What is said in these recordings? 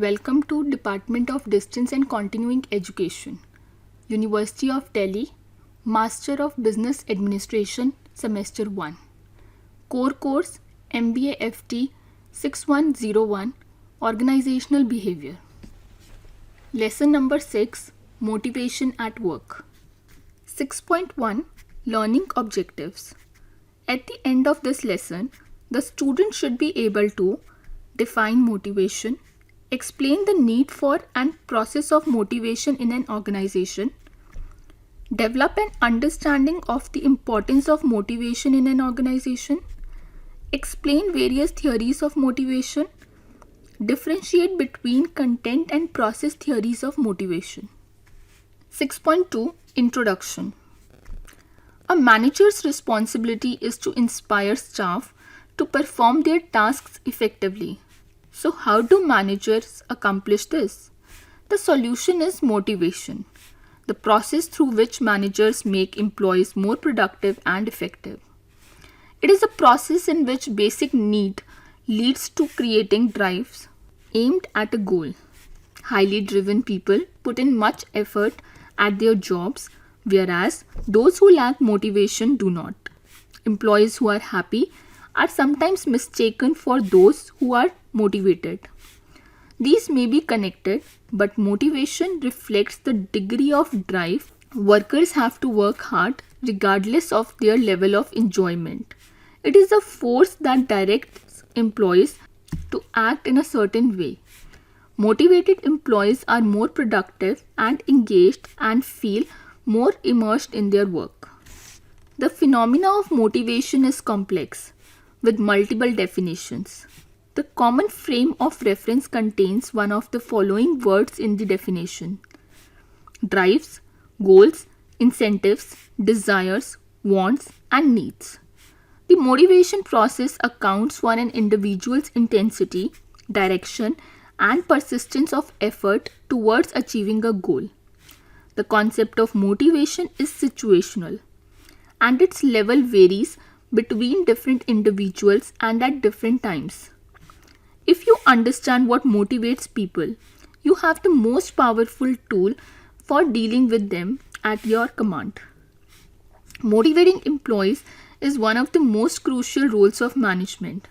Welcome to Department of Distance and Continuing Education, University of Delhi, Master of Business Administration, Semester 1. Core Course MBA FT 6101, Organizational Behavior. Lesson number 6, Motivation at Work. 6.1, Learning Objectives. At the end of this lesson, the student should be able to define motivation, explain the need for and process of motivation in an organization, develop an understanding of the importance of motivation in an organization, explain various theories of motivation, differentiate between content and process theories of motivation. 6.2 Introduction. A manager's responsibility is to inspire staff to perform their tasks effectively. So how do managers accomplish this? The solution is motivation, the process through which managers make employees more productive and effective. It is a process in which basic need leads to creating drives aimed at a goal. Highly driven people put in much effort at their jobs, whereas those who lack motivation do not. Employees who are happy are sometimes mistaken for those who are motivated. These may be connected, but motivation reflects the degree of drive. Workers have to work hard regardless of their level of enjoyment. It is a force that directs employees to act in a certain way. Motivated employees are more productive and engaged and feel more immersed in their work. The phenomena of motivation is complex, with multiple definitions. The common frame of reference contains one of the following words in the definition: drives, goals, incentives, desires, wants, and needs. The motivation process accounts for an individual's intensity, direction, and persistence of effort towards achieving a goal. The concept of motivation is situational, and its level varies between different individuals and at different times. If you understand what motivates people, you have the most powerful tool for dealing with them at your command. Motivating employees is one of the most crucial roles of management.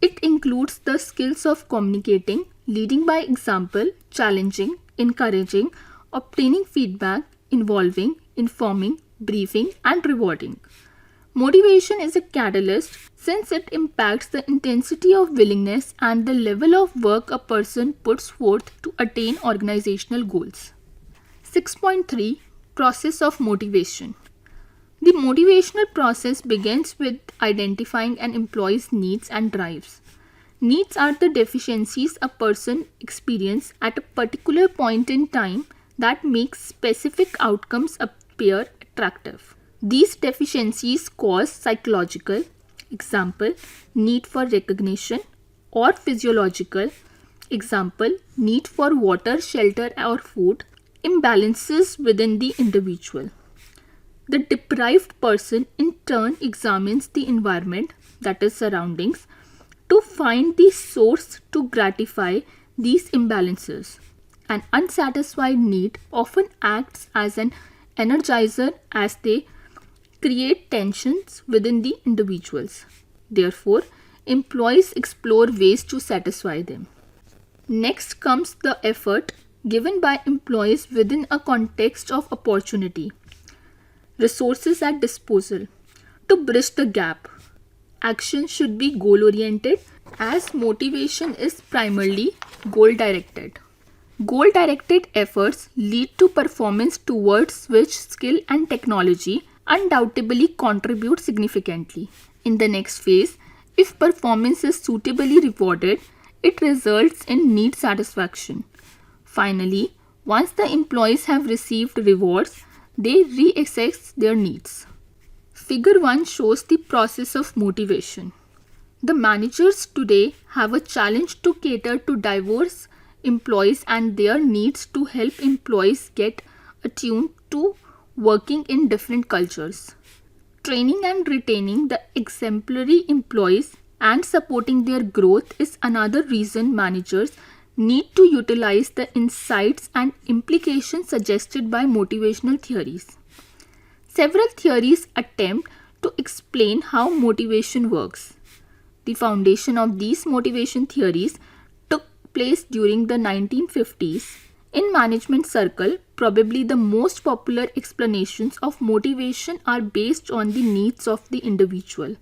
It includes the skills of communicating, leading by example, challenging, encouraging, obtaining feedback, involving, informing, briefing, and rewarding. Motivation is a catalyst since it impacts the intensity of willingness and the level of work a person puts forth to attain organizational goals. 6.3 Process of Motivation. The motivational process begins with identifying an employee's needs and drives. Needs are the deficiencies a person experiences at a particular point in time that makes specific outcomes appear attractive. These deficiencies cause psychological, example, need for recognition, or physiological, example, need for water, shelter, or food, imbalances within the individual. The deprived person in turn examines the environment, that is surroundings, to find the source to gratify these imbalances. An unsatisfied need often acts as an energizer as they create tensions within the individuals. Therefore, employees explore ways to satisfy them. Next comes the effort given by employees within a context of opportunity. Resources at disposal. To bridge the gap, action should be goal-oriented as motivation is primarily goal-directed. Goal-directed efforts lead to performance towards which skill and technology undoubtedly contribute significantly. In the next phase, if performance is suitably rewarded, it results in need satisfaction. Finally, once the employees have received rewards, they reassess their needs. Figure 1 shows the process of motivation. The managers today have a challenge to cater to diverse employees and their needs to help employees get attuned to working in different cultures. Training and retaining the exemplary employees and supporting their growth is another reason managers need to utilize the insights and implications suggested by motivational theories. Several theories attempt to explain how motivation works. The foundation of these motivation theories took place during the 1950s. In management circle, probably the most popular explanations of motivation are based on the needs of the individual.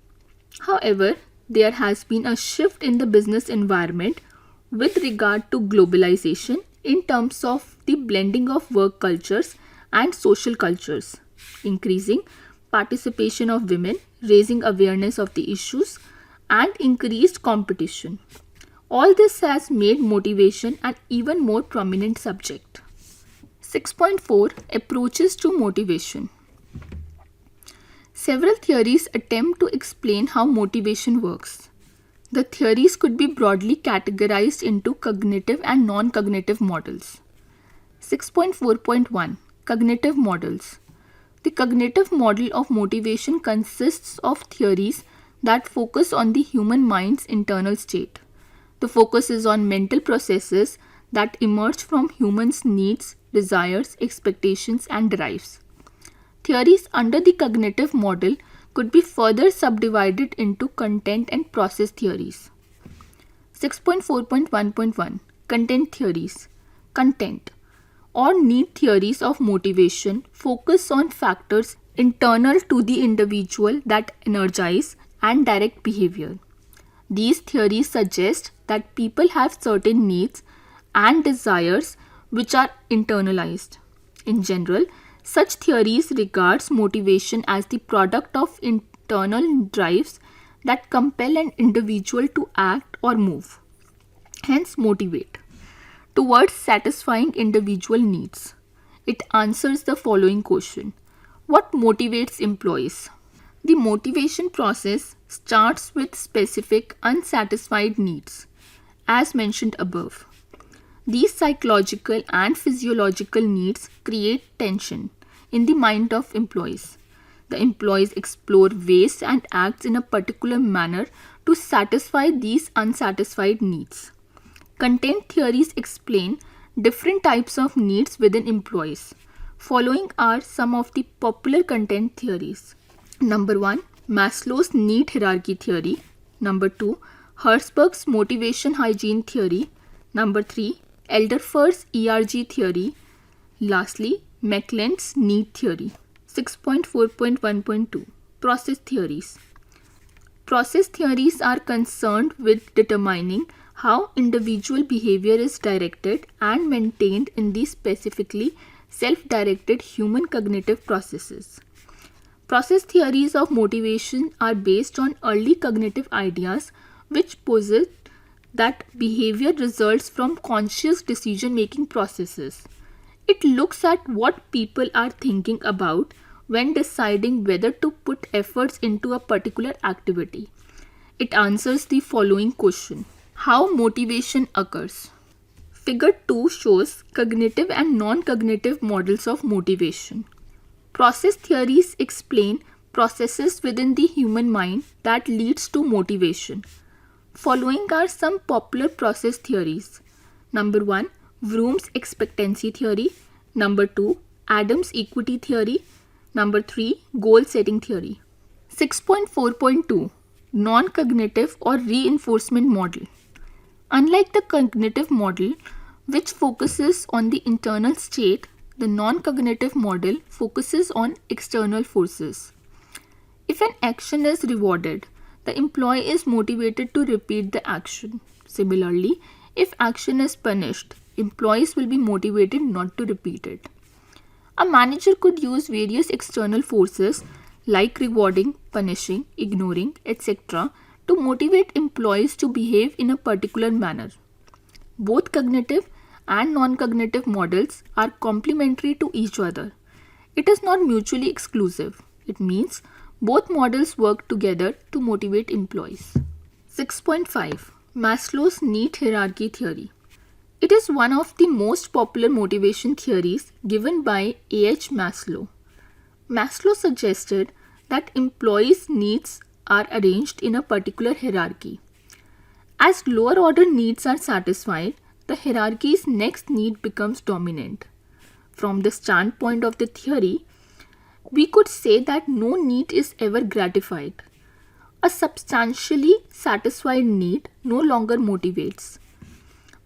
However, there has been a shift in the business environment with regard to globalization in terms of the blending of work cultures and social cultures, increasing participation of women, raising awareness of the issues, and increased competition. All this has made motivation an even more prominent subject. 6.4 Approaches to motivation. Several theories attempt to explain how motivation works. The theories could be broadly categorized into cognitive and non-cognitive models. 6.4.1 Cognitive models. The cognitive model of motivation consists of theories that focus on the human mind's internal state. The focus is on mental processes that emerge from humans' needs, desires, expectations, and drives. Theories under the cognitive model could be further subdivided into content and process theories. 6.4.1.1 Content theories. Content or need theories of motivation focus on factors internal to the individual that energize and direct behavior. These theories suggest that people have certain needs and desires which are internalized. In general, such theories regards motivation as the product of internal drives that compel an individual to act or move, hence motivate, towards satisfying individual needs. It answers the following question: what motivates employees? The motivation process starts with specific unsatisfied needs, as mentioned above. These psychological and physiological needs create tension in the mind of employees. The employees explore ways and acts in a particular manner to satisfy these unsatisfied needs. Content theories explain different types of needs within employees. Following are some of the popular content theories. Number 1, Maslow's need hierarchy theory. Number 2, Herzberg's motivation hygiene theory. Number 3, Elderfer's ERG theory. Lastly, McLean's need theory. 6.4.1.2 Process theories. Process theories are concerned with determining how individual behavior is directed and maintained in the specifically self-directed human cognitive processes. Process theories of motivation are based on early cognitive ideas which posit that behavior results from conscious decision-making processes. It looks at what people are thinking about when deciding whether to put efforts into a particular activity. It answers the following question: how motivation occurs? Figure 2 shows cognitive and non-cognitive models of motivation. Process theories explain processes within the human mind that leads to motivation. Following are some popular process theories. Number 1, Vroom's expectancy theory. Number 2, Adams' equity theory. Number 3, goal setting theory. 6.4.2 Non-cognitive or reinforcement model. Unlike the cognitive model, which focuses on the internal state, the non-cognitive model focuses on external forces. If an action is rewarded, the employee is motivated to repeat the action. Similarly, if action is punished, employees will be motivated not to repeat it. A manager could use various external forces like rewarding, punishing, ignoring, etc. to motivate employees to behave in a particular manner. Both cognitive and non-cognitive models are complementary to each other. It is not mutually exclusive. It means both models work together to motivate employees. 6.5 Maslow's need hierarchy theory. It is one of the most popular motivation theories given by A.H. Maslow. Maslow suggested that employees' needs are arranged in a particular hierarchy. As lower order needs are satisfied, the hierarchy's next need becomes dominant. From the standpoint of the theory, we could say that no need is ever gratified. A substantially satisfied need no longer motivates.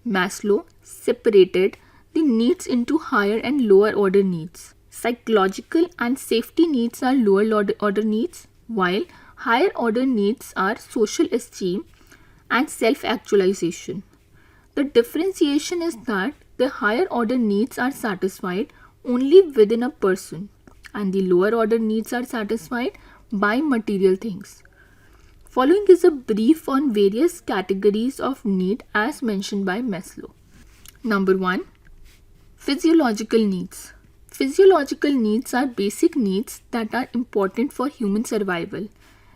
Maslow separated the needs into higher and lower order needs. Psychological and safety needs are lower order needs, while higher order needs are social esteem and self-actualization. The differentiation is that the higher order needs are satisfied only within a person, and the lower order needs are satisfied by material things. Following is a brief on various categories of need as mentioned by Maslow. Number 1. Physiological needs. Physiological needs are basic needs that are important for human survival,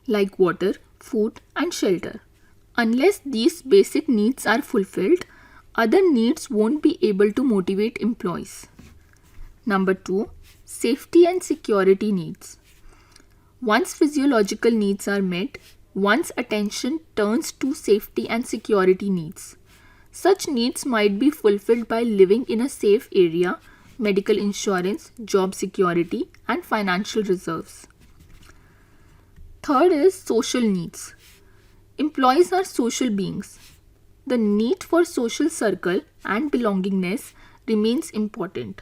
like water, food, and shelter. Unless these basic needs are fulfilled, other needs won't be able to motivate employees. Number 2. Safety and security needs. Once physiological needs are met, one's attention turns to safety and security needs. Such needs might be fulfilled by living in a safe area, medical insurance, job security, and financial reserves. Third is social needs. Employees are social beings. The need for social circle and belongingness remains important.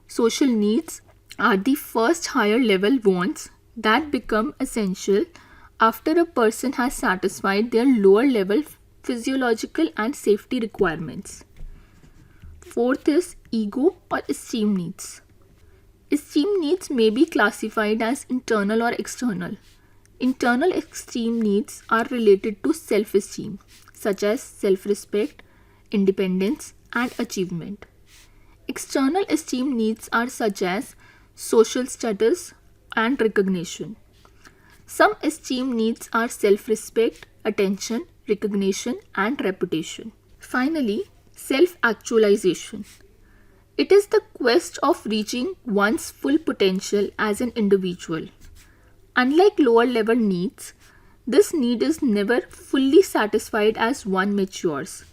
Social needs are the first higher level wants that become essential after a person has satisfied their lower level physiological and safety requirements. Fourth is ego or esteem needs. Esteem needs may be classified as internal or external. Internal esteem needs are related to self-esteem, such as self-respect, independence, and achievement. External esteem needs are such as social status and recognition. Some esteem needs are self-respect, attention, recognition, and reputation. Finally, self-actualization. It is the quest of reaching one's full potential as an individual. Unlike lower level needs, this need is never fully satisfied as one matures.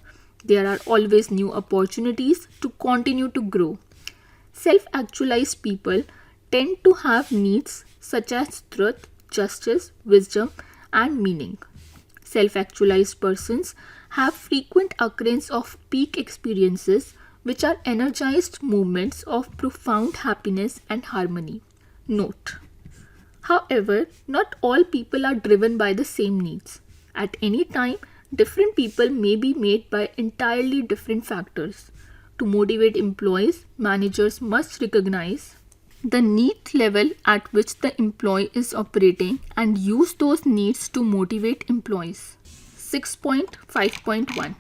There are always new opportunities to continue to grow. Self-actualized people tend to have needs such as truth, justice, wisdom, and meaning. Self-actualized persons have frequent occurrence of peak experiences which are energized moments of profound happiness and harmony. Note: however, not all people are driven by the same needs. At any time, different people may be made by entirely different factors. To motivate employees, managers must recognize the need level at which the employee is operating and use those needs to motivate employees. 6.5.1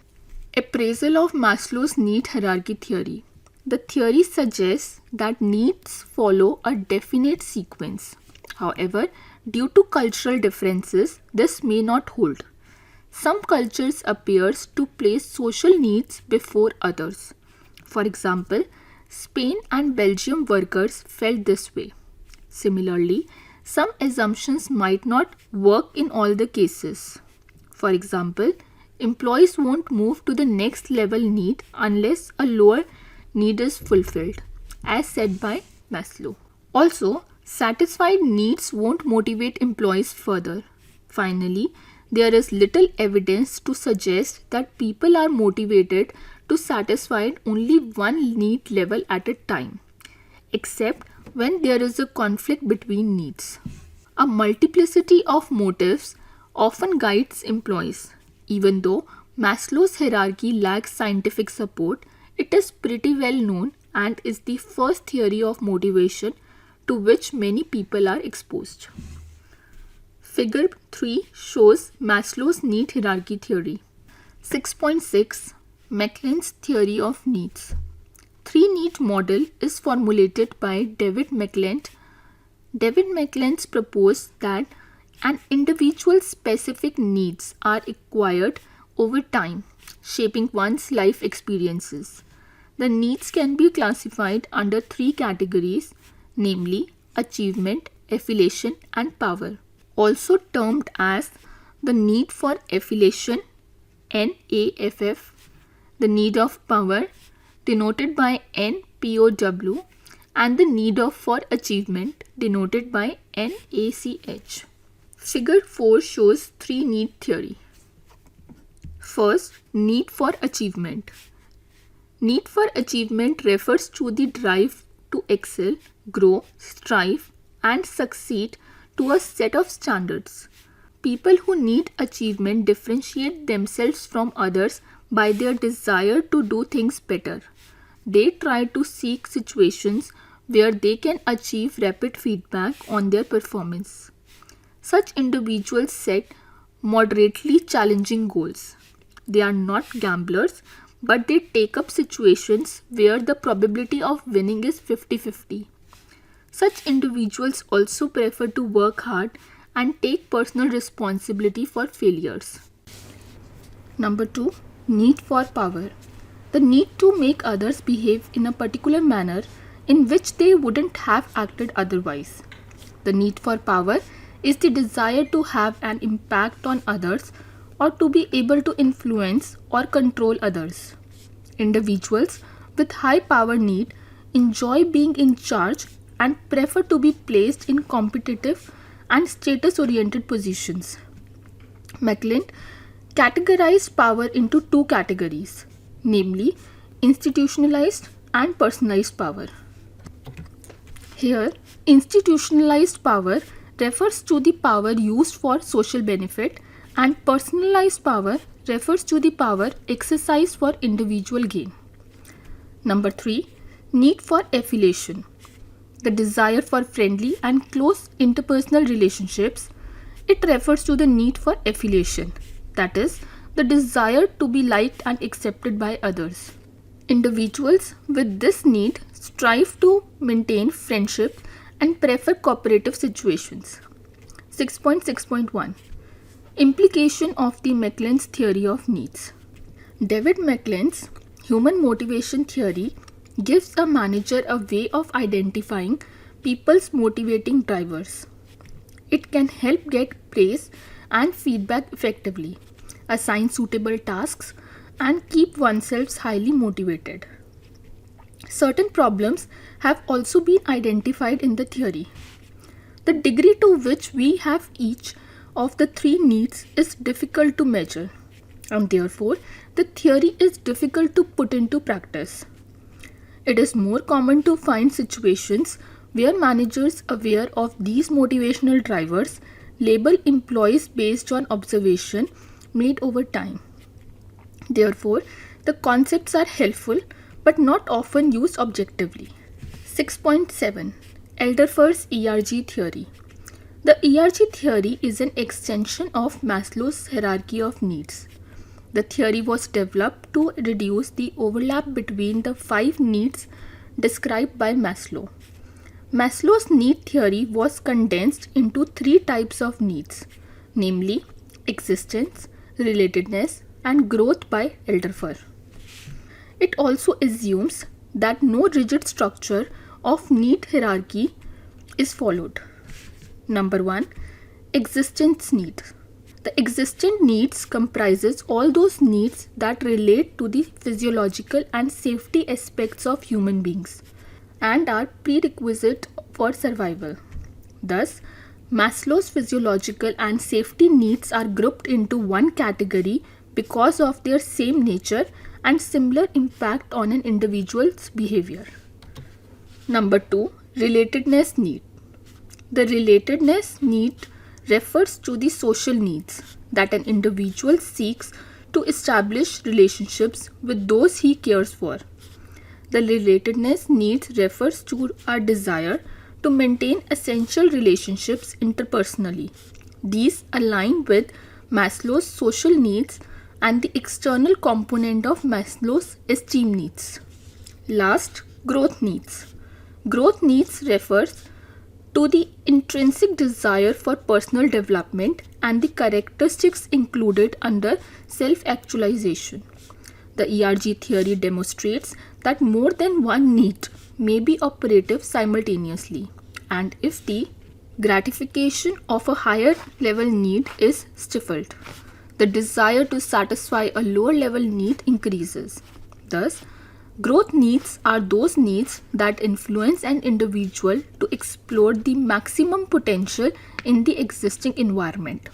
Appraisal of Maslow's need hierarchy theory. The theory suggests that needs follow a definite sequence. However, due to cultural differences, this may not hold. Some cultures appears to place social needs before others. For example, Spain and Belgium workers felt this way. Similarly, some assumptions might not work in all the cases. For example, employees won't move to the next level need unless a lower need is fulfilled, as said by Maslow. Also, satisfied needs won't motivate employees further. Finally, there is little evidence to suggest that people are motivated to satisfy only one need level at a time, except when there is a conflict between needs. A multiplicity of motives often guides employees. Even though Maslow's hierarchy lacks scientific support, it is pretty well known and is the first theory of motivation to which many people are exposed. Figure 3 shows Maslow's need hierarchy theory. 6.6 Macklin's theory of needs. Three-need model is formulated by David Macklen. David Macklen proposed that an individual's specific needs are acquired over time, shaping one's life experiences. The needs can be classified under three categories, namely achievement, affiliation, and power. Also termed as the need for affiliation, NAFF, the need of power, denoted by NPOW, and the need of for achievement, denoted by NACH. Figure 4 shows three need theory. First, need for achievement. Need for achievement refers to the drive to excel, grow, strive, and succeed to a set of standards. People who need achievement differentiate themselves from others by their desire to do things better. They try to seek situations where they can achieve rapid feedback on their performance. Such individuals set moderately challenging goals. They are not gamblers, but they take up situations where the probability of winning is 50-50. Such individuals also prefer to work hard and take personal responsibility for failures. Number 2. Need for power. The need to make others behave in a particular manner in which they wouldn't have acted otherwise. The need for power is the desire to have an impact on others or to be able to influence or control others. Individuals with high power need enjoy being in charge and prefer to be placed in competitive and status-oriented positions. McLean categorized power into two categories, namely institutionalized and personalized power. Here, institutionalized power refers to the power used for social benefit, and personalized power refers to the power exercised for individual gain. Number 3. Need for affiliation. The desire for friendly and close interpersonal relationships. It refers to the need for affiliation, that is, the desire to be liked and accepted by others. Individuals with this need strive to maintain friendship and prefer cooperative situations. 6.6.1 Implication of the McLean's theory of needs. David McLean's human motivation theory gives a manager a way of identifying people's motivating drivers. It can help get praise and feedback effectively, assign suitable tasks, and keep oneself highly motivated. Certain problems have also been identified in the theory. The degree to which we have each of the three needs is difficult to measure, and therefore the theory is difficult to put into practice. It is more common to find situations where managers aware of these motivational drivers label employees based on observation made over time. Therefore, the concepts are helpful but not often used objectively. 6.7 Elderfer's ERG theory. The ERG theory is an extension of Maslow's hierarchy of needs. The theory was developed to reduce the overlap between the 5 needs described by Maslow. Maslow's need theory was condensed into 3 types of needs, namely existence, relatedness, and growth by Elderfer. It also assumes that no rigid structure of need hierarchy is followed. Number 1. Existence needs. The existent needs comprises all those needs that relate to the physiological and safety aspects of human beings and are prerequisite for survival. Thus, Maslow's physiological and safety needs are grouped into one category because of their same nature and similar impact on an individual's behavior. Number 2. Relatedness need. The relatedness need refers to the social needs that an individual seeks to establish relationships with those he cares for. The relatedness needs refers to our desire to maintain essential relationships interpersonally. These align with Maslow's social needs and the external component of Maslow's esteem needs. Last, growth needs. Growth needs refers to the intrinsic desire for personal development and the characteristics included under self-actualization. The ERG theory demonstrates that more than one need may be operative simultaneously, and if the gratification of a higher level need is stifled, the desire to satisfy a lower level need increases. Thus, growth needs are those needs that influence an individual to explore the maximum potential in the existing environment.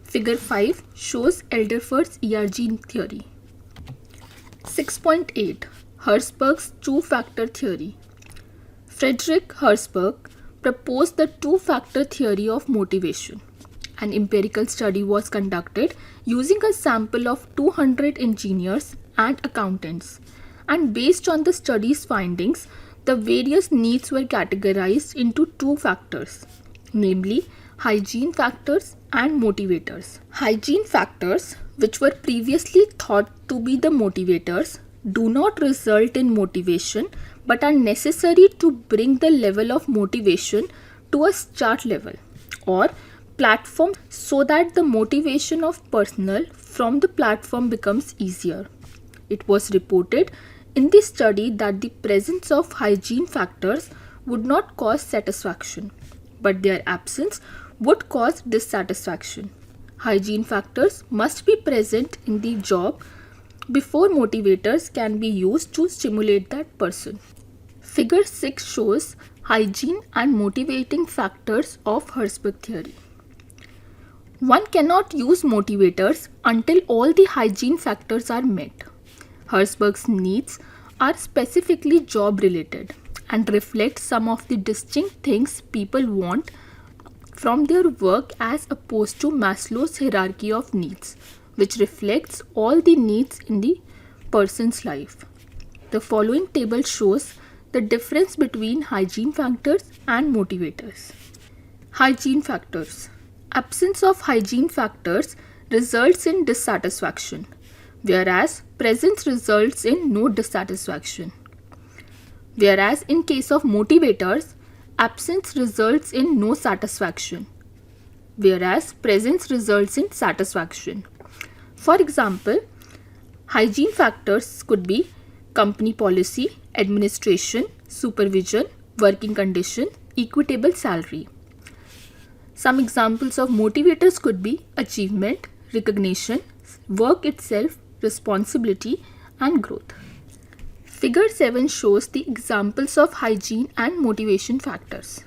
Figure 5 shows Elderford's ERG theory. 6.8 Herzberg's two-factor theory. Friedrich Herzberg proposed the two-factor theory of motivation. An empirical study was conducted using a sample of 200 engineers and accountants, and based on the study's findings, the various needs were categorized into two factors, namely hygiene factors and motivators. Hygiene factors, which were previously thought to be the motivators, do not result in motivation but are necessary to bring the level of motivation to a start level or platform so that the motivation of personnel from the platform becomes easier. It was reported in the study that the presence of hygiene factors would not cause satisfaction, but their absence would cause dissatisfaction. Hygiene factors must be present in the job before motivators can be used to stimulate that person. Figure 6 shows hygiene and motivating factors of Herzberg theory. One cannot use motivators until all the hygiene factors are met. Herzberg's needs are specifically job related and reflect some of the distinct things people want from their work as opposed to Maslow's hierarchy of needs, which reflects all the needs in the person's life. The following table shows the difference between hygiene factors and motivators. Hygiene factors. Absence of hygiene factors results in dissatisfaction, whereas presence results in no dissatisfaction. Whereas in case of motivators, absence results in no satisfaction, whereas presence results in satisfaction. For example, hygiene factors could be company policy, administration, supervision, working condition, equitable salary. Some examples of motivators could be achievement, recognition, work itself, responsibility, and growth. Figure 7 shows the examples of hygiene and motivation factors.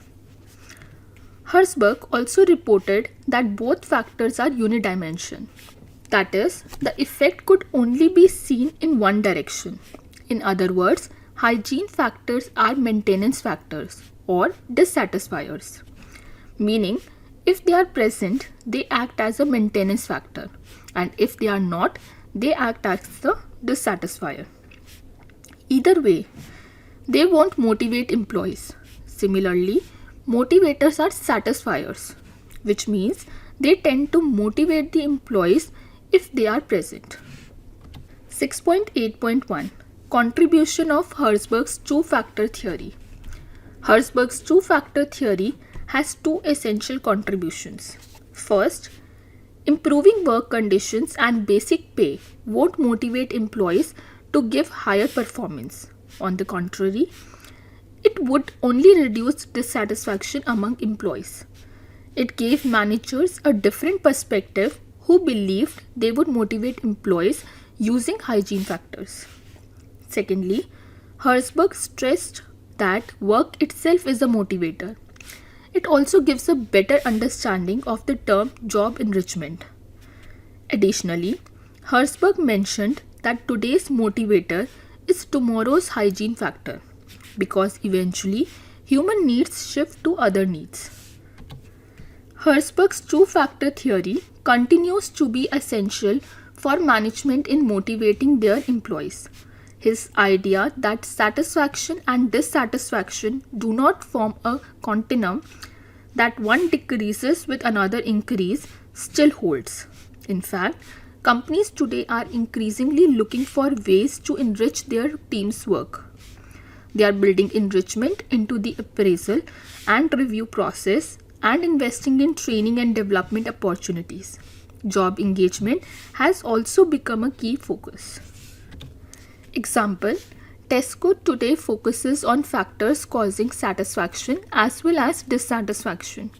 Herzberg also reported that both factors are unidimensional. That is, the effect could only be seen in one direction. In other words, hygiene factors are maintenance factors or dissatisfiers, meaning if they are present, they act as a maintenance factor, and if they are not, they act as the dissatisfier. Either way, they won't motivate employees. Similarly, motivators are satisfiers, which means they tend to motivate the employees if they are present. 6.8.1 Contribution of Herzberg's two-factor theory. Herzberg's two-factor theory has two essential contributions. First, improving work conditions and basic pay won't motivate employees to give higher performance. On the contrary, it would only reduce dissatisfaction among employees. It gave managers a different perspective who believed they would motivate employees using hygiene factors. Secondly, Herzberg stressed that work itself is a motivator. It also gives a better understanding of the term job enrichment. Additionally, Herzberg mentioned that today's motivator is tomorrow's hygiene factor because eventually human needs shift to other needs. Herzberg's two-factor theory continues to be essential for management in motivating their employees. His idea that satisfaction and dissatisfaction do not form a continuum, that one decreases with another increase, still holds. In fact, companies today are increasingly looking for ways to enrich their team's work. They are building enrichment into the appraisal and review process and investing in training and development opportunities. Job engagement has also become a key focus. Example, Tesco today focuses on factors causing satisfaction as well as dissatisfaction.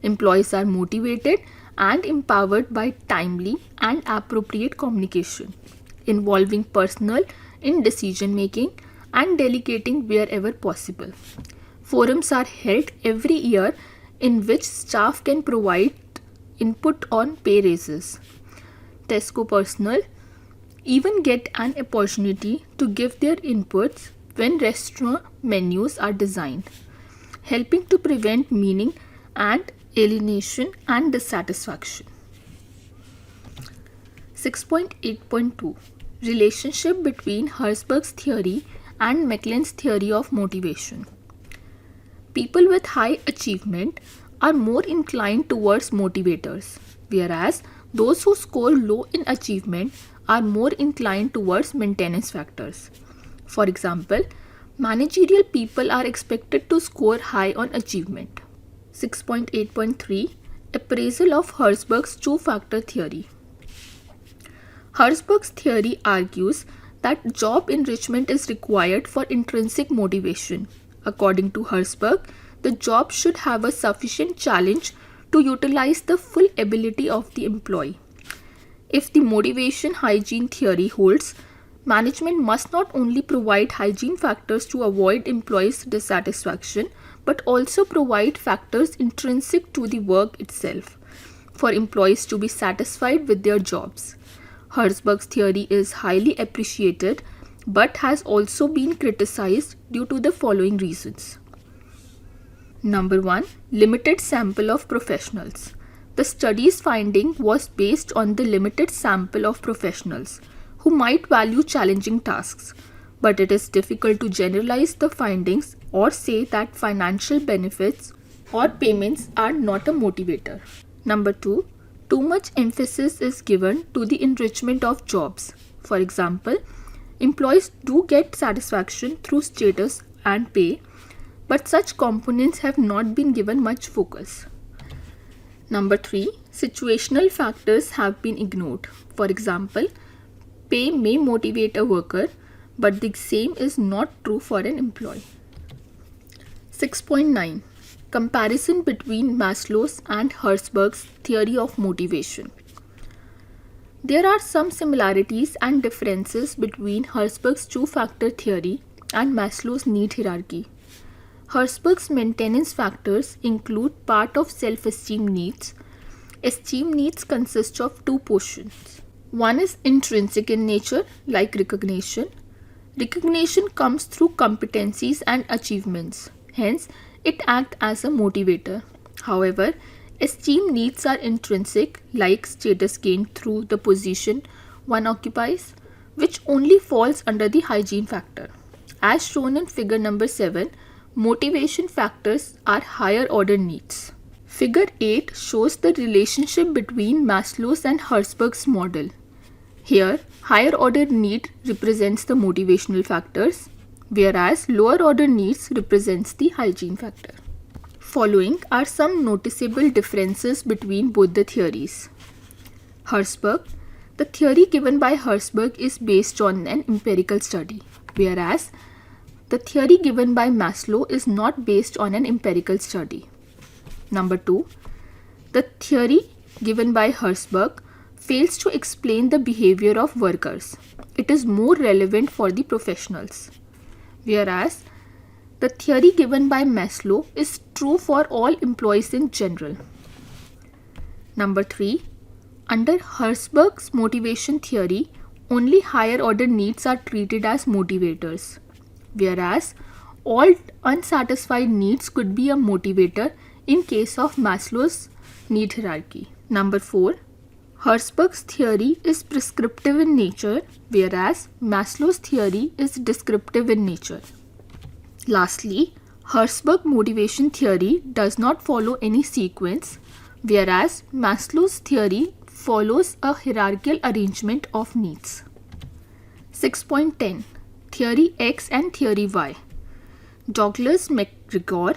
Employees are motivated and empowered by timely and appropriate communication, involving personnel in decision making and delegating wherever possible. Forums are held every year in which staff can provide input on pay raises. Tesco personnel even get an opportunity to give their inputs when restaurant menus are designed, helping to prevent meaning and alienation and dissatisfaction. 6.8.2 Relationship between Herzberg's theory and Maclean's theory of motivation. People with high achievement are more inclined towards motivators, whereas those who score low in achievement are more inclined towards maintenance factors. For example, managerial people are expected to score high on achievement. 6.8.3 Appraisal of Herzberg's two-factor theory. Herzberg's theory argues that job enrichment is required for intrinsic motivation. According to Herzberg, the job should have a sufficient challenge to utilize the full ability of the employee. If the motivation hygiene theory holds, management must not only provide hygiene factors to avoid employees' dissatisfaction, but also provide factors intrinsic to the work itself for employees to be satisfied with their jobs. Herzberg's theory is highly appreciated but has also been criticized due to the following reasons. Number 1. Limited sample of professionals. The study's finding was based on the limited sample of professionals who might value challenging tasks, but it is difficult to generalize the findings or say that financial benefits or payments are not a motivator. Number 2. Too much emphasis is given to the enrichment of jobs. For example, employees do get satisfaction through status and pay, but such components have not been given much focus. Number 3. Situational factors have been ignored. For example, pay may motivate a worker, but the same is not true for an employee. 6.9 Comparison between Maslow's and Herzberg's theory of motivation. There are some similarities and differences between Herzberg's two-factor theory and Maslow's need hierarchy. Herzberg's maintenance factors include part of self-esteem needs. Esteem needs consist of two portions. One is intrinsic in nature, like recognition. Recognition comes through competencies and achievements. Hence, it acts as a motivator. However, esteem needs are intrinsic, like status gained through the position one occupies, which only falls under the hygiene factor. As shown in figure number 7, motivation factors are higher order needs. Figure 8 shows the relationship between Maslow's and Herzberg's model. Here, higher order need represents the motivational factors, whereas lower order needs represents the hygiene factor. Following are some noticeable differences between both the theories. Herzberg. The theory given by Herzberg is based on an empirical study, whereas the theory given by Maslow is not based on an empirical study. Number 2. The theory given by Herzberg fails to explain the behavior of workers. It is more relevant for the professionals. Whereas the theory given by Maslow is true for all employees in general. Number 3. Under Herzberg's motivation theory, only higher order needs are treated as motivators, whereas all unsatisfied needs could be a motivator in case of Maslow's need hierarchy. Number 4. Herzberg's theory is prescriptive in nature, whereas Maslow's theory is descriptive in nature. Lastly, Herzberg motivation theory does not follow any sequence, whereas Maslow's theory follows a hierarchical arrangement of needs. 6.10 Theory X and Theory Y. Douglas MacGregor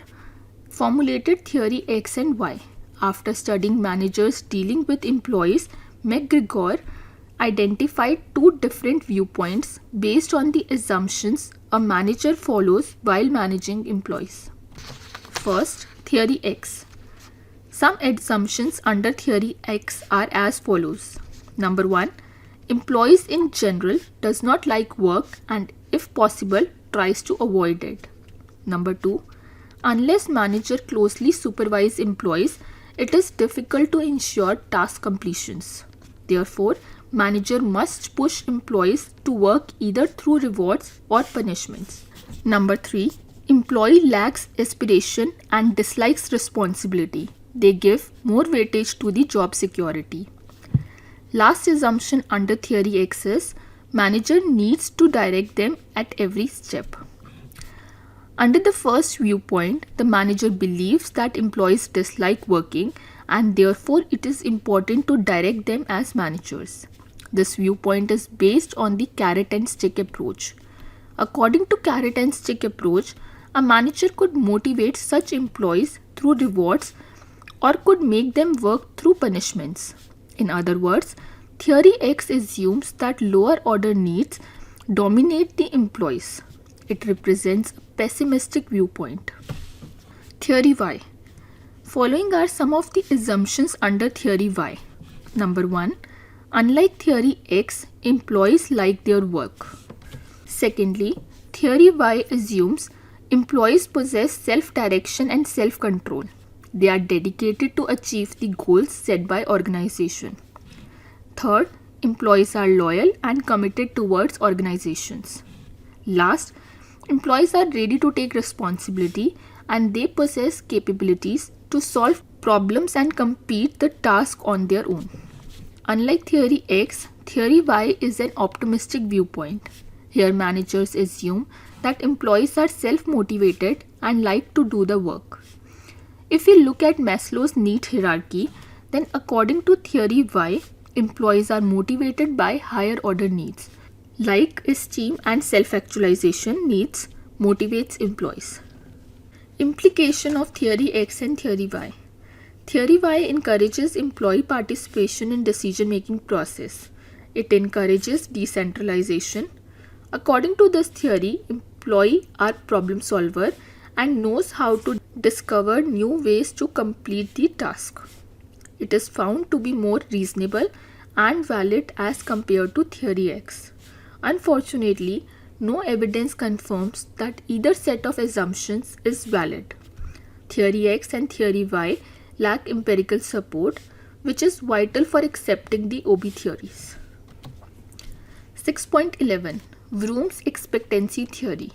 formulated Theory X and Y. After studying managers dealing with employees, MacGregor identified two different viewpoints based on the assumptions a manager follows while managing employees. First, Theory X. Some assumptions under theory X are as follows. Number 1. Employees in general does not like work and if possible tries to avoid it. Number 2. Unless manager closely supervise employees, it is difficult to ensure task completions. Therefore, manager must push employees to work either through rewards or punishments. Number 3. Employee lacks aspiration and dislikes responsibility. They give more weightage to the job security. Last assumption under theory X is manager needs to direct them at every step. Under the first viewpoint, the manager believes that employees dislike working and therefore it is important to direct them as managers. This viewpoint is based on the carrot and stick approach. According to carrot and stick approach, a manager could motivate such employees through rewards or could make them work through punishments. In other words, theory X assumes that lower order needs dominate the employees. It represents a pessimistic viewpoint. Theory Y. Following are some of the assumptions under theory Y. Number 1. Unlike theory X, employees like their work. Secondly, theory Y assumes employees possess self-direction and self-control. They are dedicated to achieve the goals set by organization. Third, employees are loyal and committed towards organizations. Last, employees are ready to take responsibility and they possess capabilities to solve problems and complete the task on their own. Unlike theory X, theory Y is an optimistic viewpoint. Here managers assume that employees are self-motivated and like to do the work. If we look at Maslow's need hierarchy, then according to theory Y, employees are motivated by higher order needs, like esteem and self-actualization needs motivates employees. Implication of theory X and theory Y. Theory Y encourages employee participation in decision-making process. It encourages decentralization. According to this theory, employees are problem solver and knows how to discover new ways to complete the task. It is found to be more reasonable and valid as compared to theory X. Unfortunately, no evidence confirms that either set of assumptions is valid. Theory X and theory Y lack empirical support, which is vital for accepting the OB theories. 6.11. Vroom's expectancy theory.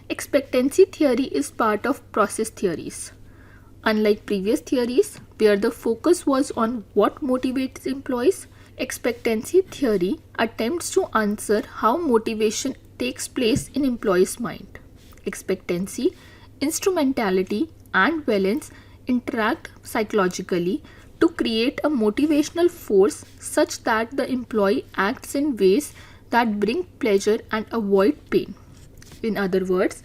Expectancy theory is part of process theories. Unlike previous theories, where the focus was on what motivates employees, expectancy theory attempts to answer how motivation takes place in employees' mind. Expectancy, instrumentality, and valence interact psychologically to create a motivational force such that the employee acts in ways that bring pleasure and avoid pain. In other words,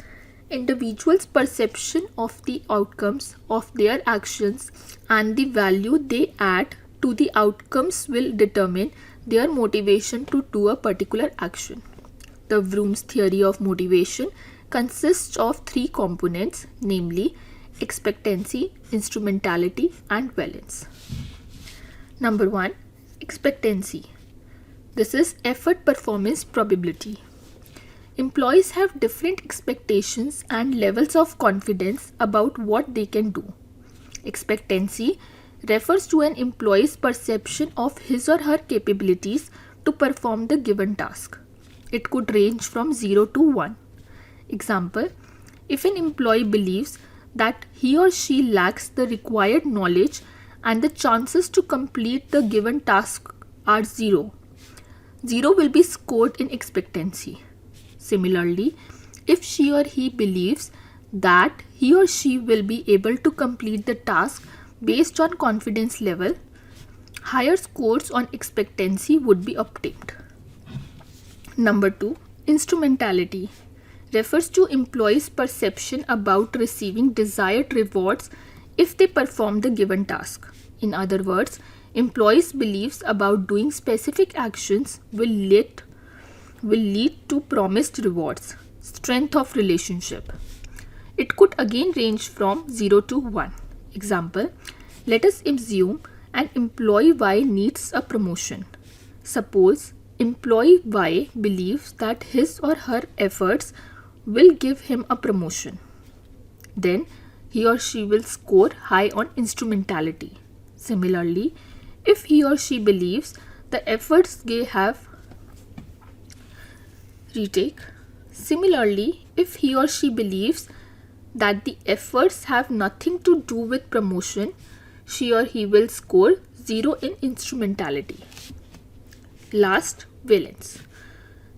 individuals' perception of the outcomes of their actions and the value they add to the outcomes will determine their motivation to do a particular action. The Vroom's theory of motivation consists of three components, namely expectancy, instrumentality, and valence. Number 1. Expectancy. This is effort performance probability. Employees have different expectations and levels of confidence about what they can do. Expectancy refers to an employee's perception of his or her capabilities to perform the given task. It could range from 0 to 1. Example, if an employee believes that he or she lacks the required knowledge and the chances to complete the given task are 0, 0 will be scored in expectancy. Similarly, if she or he believes that he or she will be able to complete the task based on confidence level, higher scores on expectancy would be obtained. Number 2. Instrumentality refers to employees' perception about receiving desired rewards if they perform the given task. In other words, employees' beliefs about doing specific actions will lead to promised rewards. Strength of relationship. It could again range from 0 to 1. Example, Let us assume an employee Y needs a promotion. Suppose employee Y believes that his or her efforts will give him a promotion. Then he or she will score high on instrumentality. Similarly, if he or she believes the efforts they have Similarly, if he or she believes that the efforts have nothing to do with promotion, she or he will score 0 in instrumentality. Last, valence.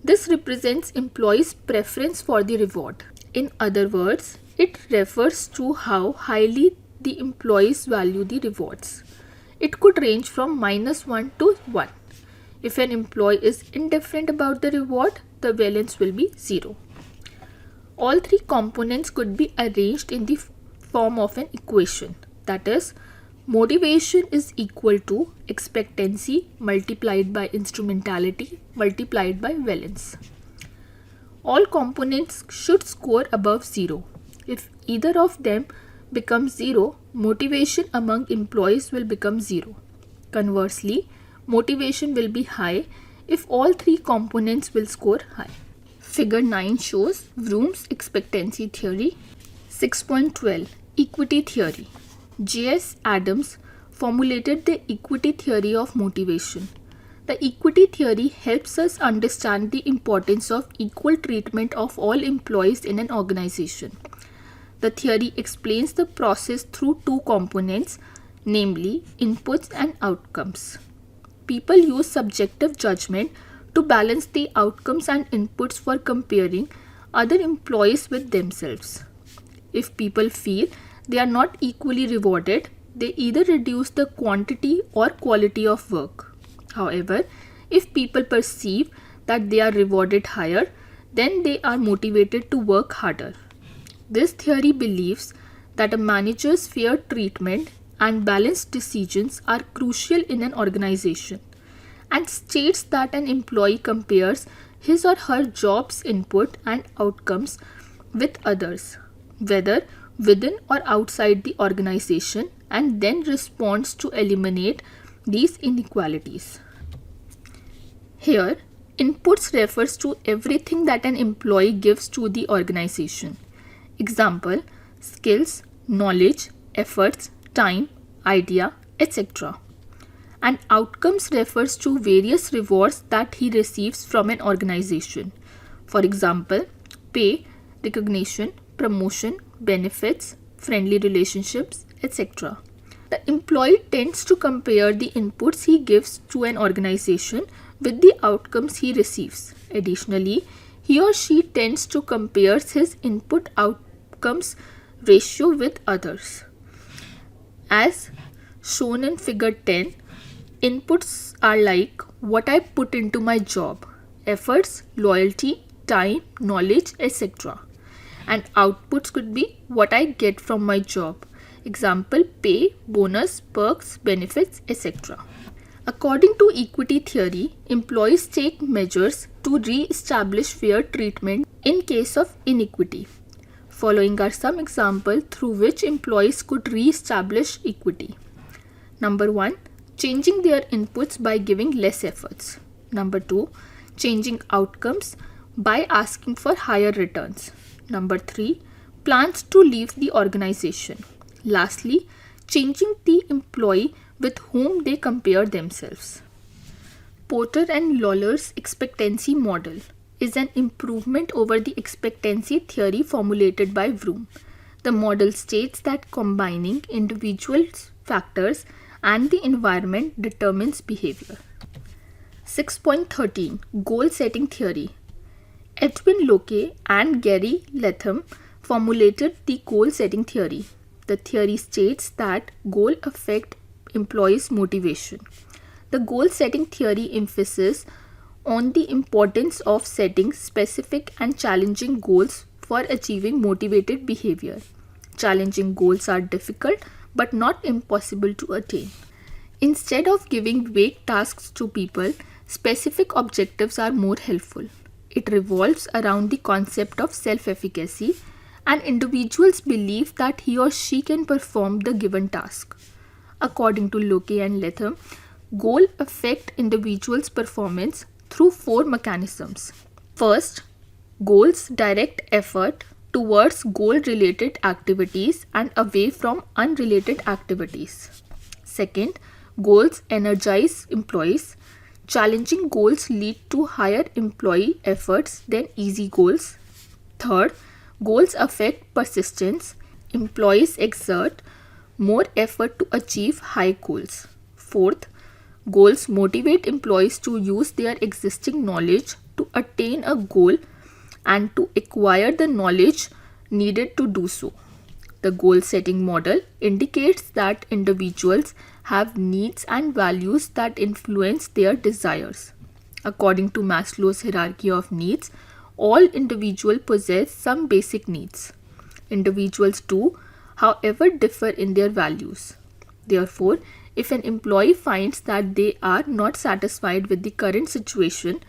This represents employees' preference for the reward. In other words, it refers to how highly the employees value the rewards. It could range from -1 to 1. If an employee is indifferent about the reward, the valence will be 0. All three components could be arranged in the form of an equation. That is, motivation is equal to expectancy multiplied by instrumentality multiplied by valence. All components should score above 0. If either of them becomes 0, motivation among employees will become 0. Conversely, motivation will be high if all three components will score high. Figure 9 shows Vroom's expectancy theory. 6.12 Equity theory. J.S. Adams formulated the equity theory of motivation. The equity theory helps us understand the importance of equal treatment of all employees in an organization. The theory explains the process through two components, namely inputs and outcomes. People use subjective judgment to balance the outcomes and inputs for comparing other employees with themselves. If people feel they are not equally rewarded, they either reduce the quantity or quality of work. However, if people perceive that they are rewarded higher, then they are motivated to work harder. This theory believes that a manager's fair treatment and balanced decisions are crucial in an organization, and states that an employee compares his or her job's input and outcomes with others, whether within or outside the organization, and then responds to eliminate these inequalities. Here, inputs refers to everything that an employee gives to the organization. Example, skills, knowledge, efforts, time, idea, etc. And outcomes refers to various rewards that he receives from an organization. For example, pay, recognition, promotion, benefits, friendly relationships, etc. The employee tends to compare the inputs he gives to an organization with the outcomes he receives. Additionally, he or she tends to compare his input-outcomes ratio with others. As shown in figure 10, inputs are like what I put into my job, efforts, loyalty, time, knowledge, etc. And outputs could be what I get from my job. Example, pay, bonus, perks, benefits, etc. According to equity theory, employees take measures to re-establish fair treatment in case of inequity. Following are some examples through which employees could re-establish equity. Number 1. Changing their inputs by giving less efforts. Number 2. Changing outcomes by asking for higher returns. Number 3. Plans to leave the organization. Lastly, changing the employee with whom they compare themselves. Porter and Lawler's expectancy model is an improvement over the expectancy theory formulated by Vroom. The model states that combining individual factors and the environment determines behavior. 6.13 Goal Setting Theory. Edwin Locke and Gary Latham formulated the goal setting theory. The theory states that goals affect employees' motivation. The goal setting theory emphasizes on the importance of setting specific and challenging goals for achieving motivated behavior. Challenging goals are difficult but not impossible to attain. Instead of giving vague tasks to people, specific objectives are more helpful. It revolves around the concept of self-efficacy, and individuals believe that he or she can perform the given task. According to Locke and Latham, goals affect individuals' performance through 4 mechanisms. First, goals direct effort towards goal-related activities and away from unrelated activities. Second, goals energize employees. Challenging goals lead to higher employee efforts than easy goals. Third, goals affect persistence. Employees exert more effort to achieve high goals. Fourth, goals motivate employees to use their existing knowledge to attain a goal and to acquire the knowledge needed to do so. The goal setting model indicates that individuals have needs and values that influence their desires. According to Maslow's hierarchy of needs, all individuals possess some basic needs. Individuals do, however, differ in their values. Therefore, if an employee finds that they are not satisfied with the current situation,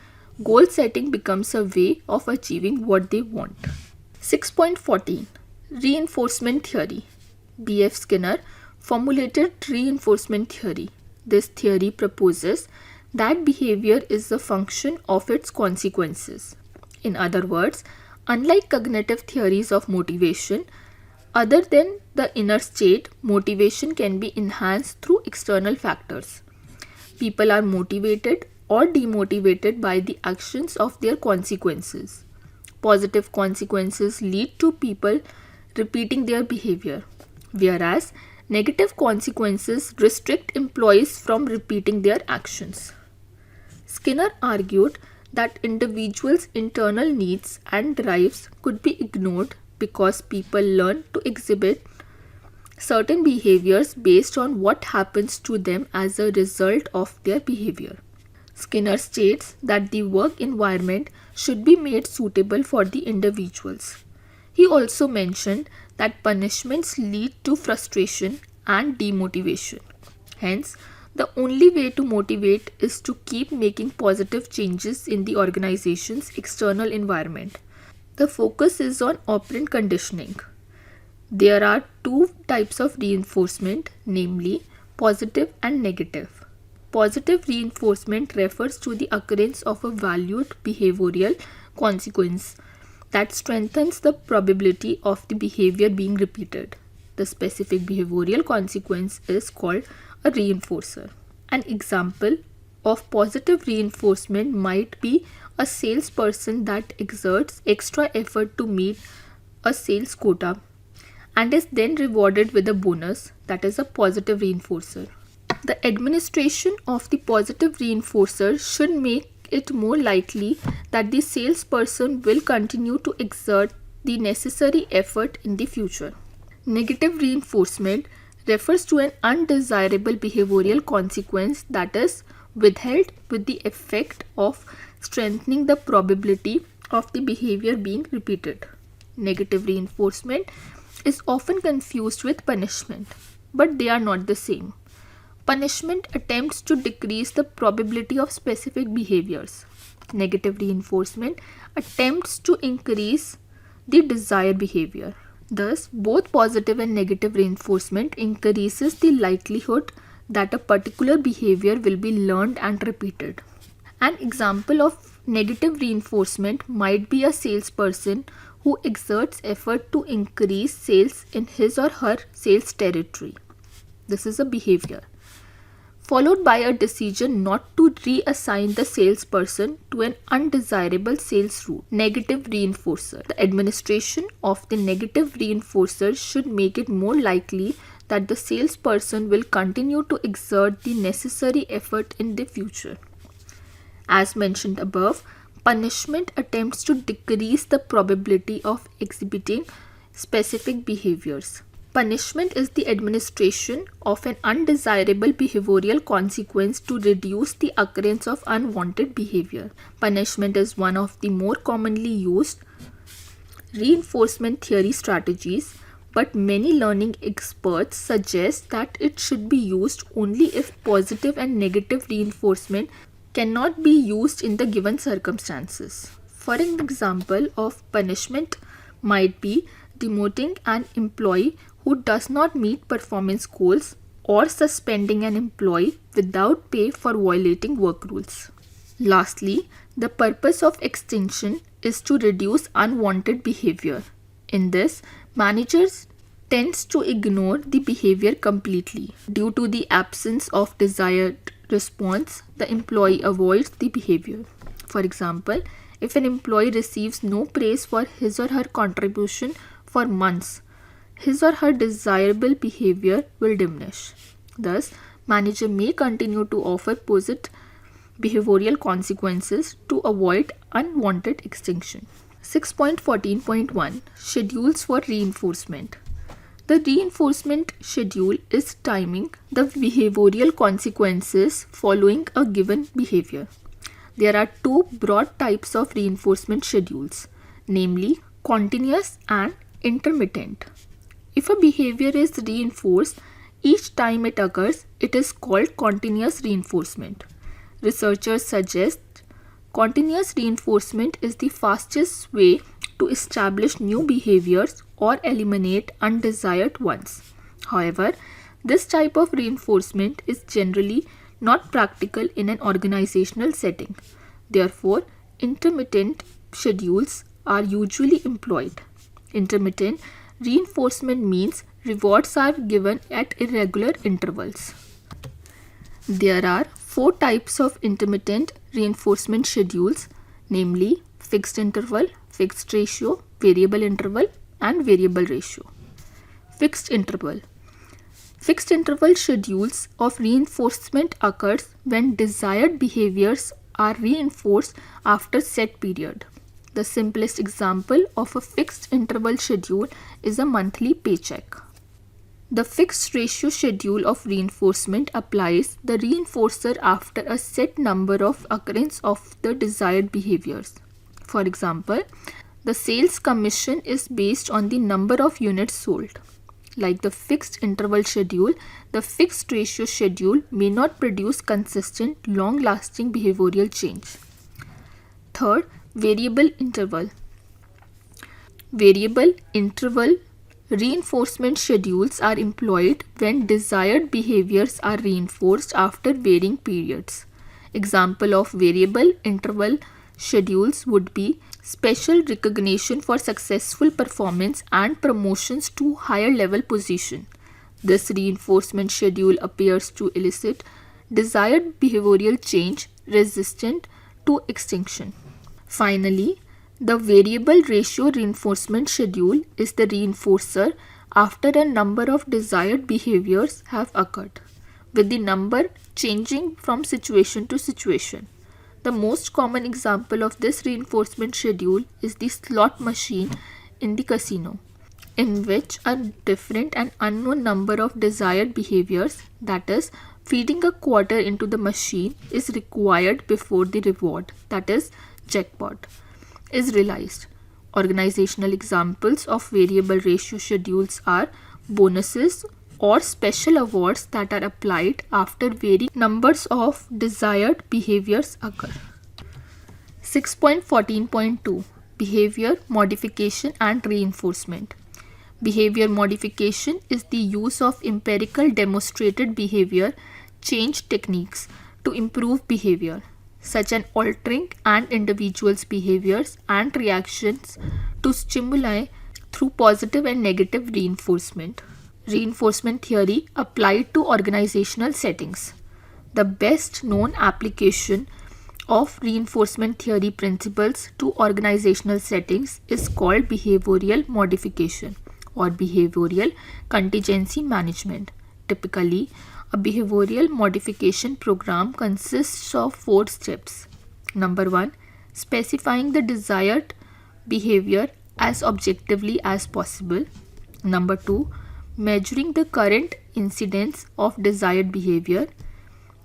goal setting becomes a way of achieving what they want. 6.14 Reinforcement Theory. B.F. Skinner formulated reinforcement theory. This theory proposes that behavior is a function of its consequences. In other words, unlike cognitive theories of motivation, other than the inner state, motivation can be enhanced through external factors. People are motivated or demotivated by the actions of their consequences. Positive consequences lead to people repeating their behavior, whereas negative consequences restrict employees from repeating their actions. Skinner argued that individuals' internal needs and drives could be ignored because people learn to exhibit certain behaviors based on what happens to them as a result of their behavior. Skinner states that the work environment should be made suitable for the individuals. He also mentioned that punishments lead to frustration and demotivation. Hence, the only way to motivate is to keep making positive changes in the organization's external environment. The focus is on operant conditioning. There are 2 types of reinforcement, namely positive and negative. Positive reinforcement refers to the occurrence of a valued behavioral consequence that strengthens the probability of the behavior being repeated. The specific behavioral consequence is called a reinforcer. An example of positive reinforcement might be a salesperson that exerts extra effort to meet a sales quota and is then rewarded with a bonus, that is a positive reinforcer. The administration of the positive reinforcer should make it more likely that the salesperson will continue to exert the necessary effort in the future. Negative reinforcement refers to an undesirable behavioral consequence that is withheld with the effect of strengthening the probability of the behavior being repeated. Negative reinforcement is often confused with punishment, but they are not the same. Punishment attempts to decrease the probability of specific behaviors. Negative reinforcement attempts to increase the desired behavior. Thus, both positive and negative reinforcement increases the likelihood that a particular behavior will be learned and repeated. An example of negative reinforcement might be a salesperson who exerts effort to increase sales in his or her sales territory. This is a behavior, followed by a decision not to reassign the salesperson to an undesirable sales route. Negative reinforcer. The administration of the negative reinforcer should make it more likely that the salesperson will continue to exert the necessary effort in the future. As mentioned above, punishment attempts to decrease the probability of exhibiting specific behaviors. Punishment is the administration of an undesirable behavioral consequence to reduce the occurrence of unwanted behavior. Punishment is one of the more commonly used reinforcement theory strategies, but many learning experts suggest that it should be used only if positive and negative reinforcement cannot be used in the given circumstances. For an example of punishment might be demoting an employee who does not meet performance goals or suspending an employee without pay for violating work rules. Lastly, the purpose of extinction is to reduce unwanted behavior. In this, managers tends to ignore the behavior completely. Due to the absence of desired response, the employee avoids the behavior. For example, if an employee receives no praise for his or her contribution for months, his or her desirable behavior will diminish. Thus, manager may continue to offer positive behavioral consequences to avoid unwanted extinction. 6.14.1 Schedules for reinforcement. The reinforcement schedule is timing the behavioral consequences following a given behavior. There are two broad types of reinforcement schedules, namely continuous and intermittent. If a behavior is reinforced each time it occurs, it is called continuous reinforcement. Researchers suggest continuous reinforcement is the fastest way to establish new behaviors or eliminate undesired ones. However, this type of reinforcement is generally not practical in an organizational setting. Therefore, intermittent schedules are usually employed. Intermittent reinforcement means rewards are given at irregular intervals. There are four types of intermittent reinforcement schedules, namely fixed interval, fixed ratio, variable interval, and variable ratio. Fixed interval. Fixed interval schedules of reinforcement occurs when desired behaviors are reinforced after set period. The simplest example of a fixed interval schedule is a monthly paycheck. The fixed ratio schedule of reinforcement applies the reinforcer after a set number of occurrence of the desired behaviors. For example, the sales commission is based on the number of units sold. Like the fixed interval schedule, the fixed ratio schedule may not produce consistent, long-lasting behavioral change. Third, variable interval. Variable interval reinforcement schedules are employed when desired behaviors are reinforced after varying periods. Example of variable interval schedules would be special recognition for successful performance and promotions to higher level position. This reinforcement schedule appears to elicit desired behavioral change resistant to extinction. Finally, the variable ratio reinforcement schedule is the reinforcer after a number of desired behaviors have occurred, with the number changing from situation to situation. The most common example of this reinforcement schedule is the slot machine in the casino, in which a different and unknown number of desired behaviors, that is, feeding a quarter into the machine, is required before the reward, that is, jackpot, is realized. Organizational examples of variable ratio schedules are bonuses or special awards that are applied after varying numbers of desired behaviors occur. 6.14.2 Behavior modification and reinforcement. Behavior modification is the use of empirical demonstrated behavior change techniques to improve behavior, such as altering an individual's behaviors and reactions to stimuli through positive and negative reinforcement. Reinforcement theory applied to organizational settings. The best known application of reinforcement theory principles to organizational settings is called behavioral modification or behavioral contingency management. Typically, a behavioral modification program consists of 4 steps. Number 1, specifying the desired behavior as objectively as possible. Number 2, measuring the current incidence of desired behavior.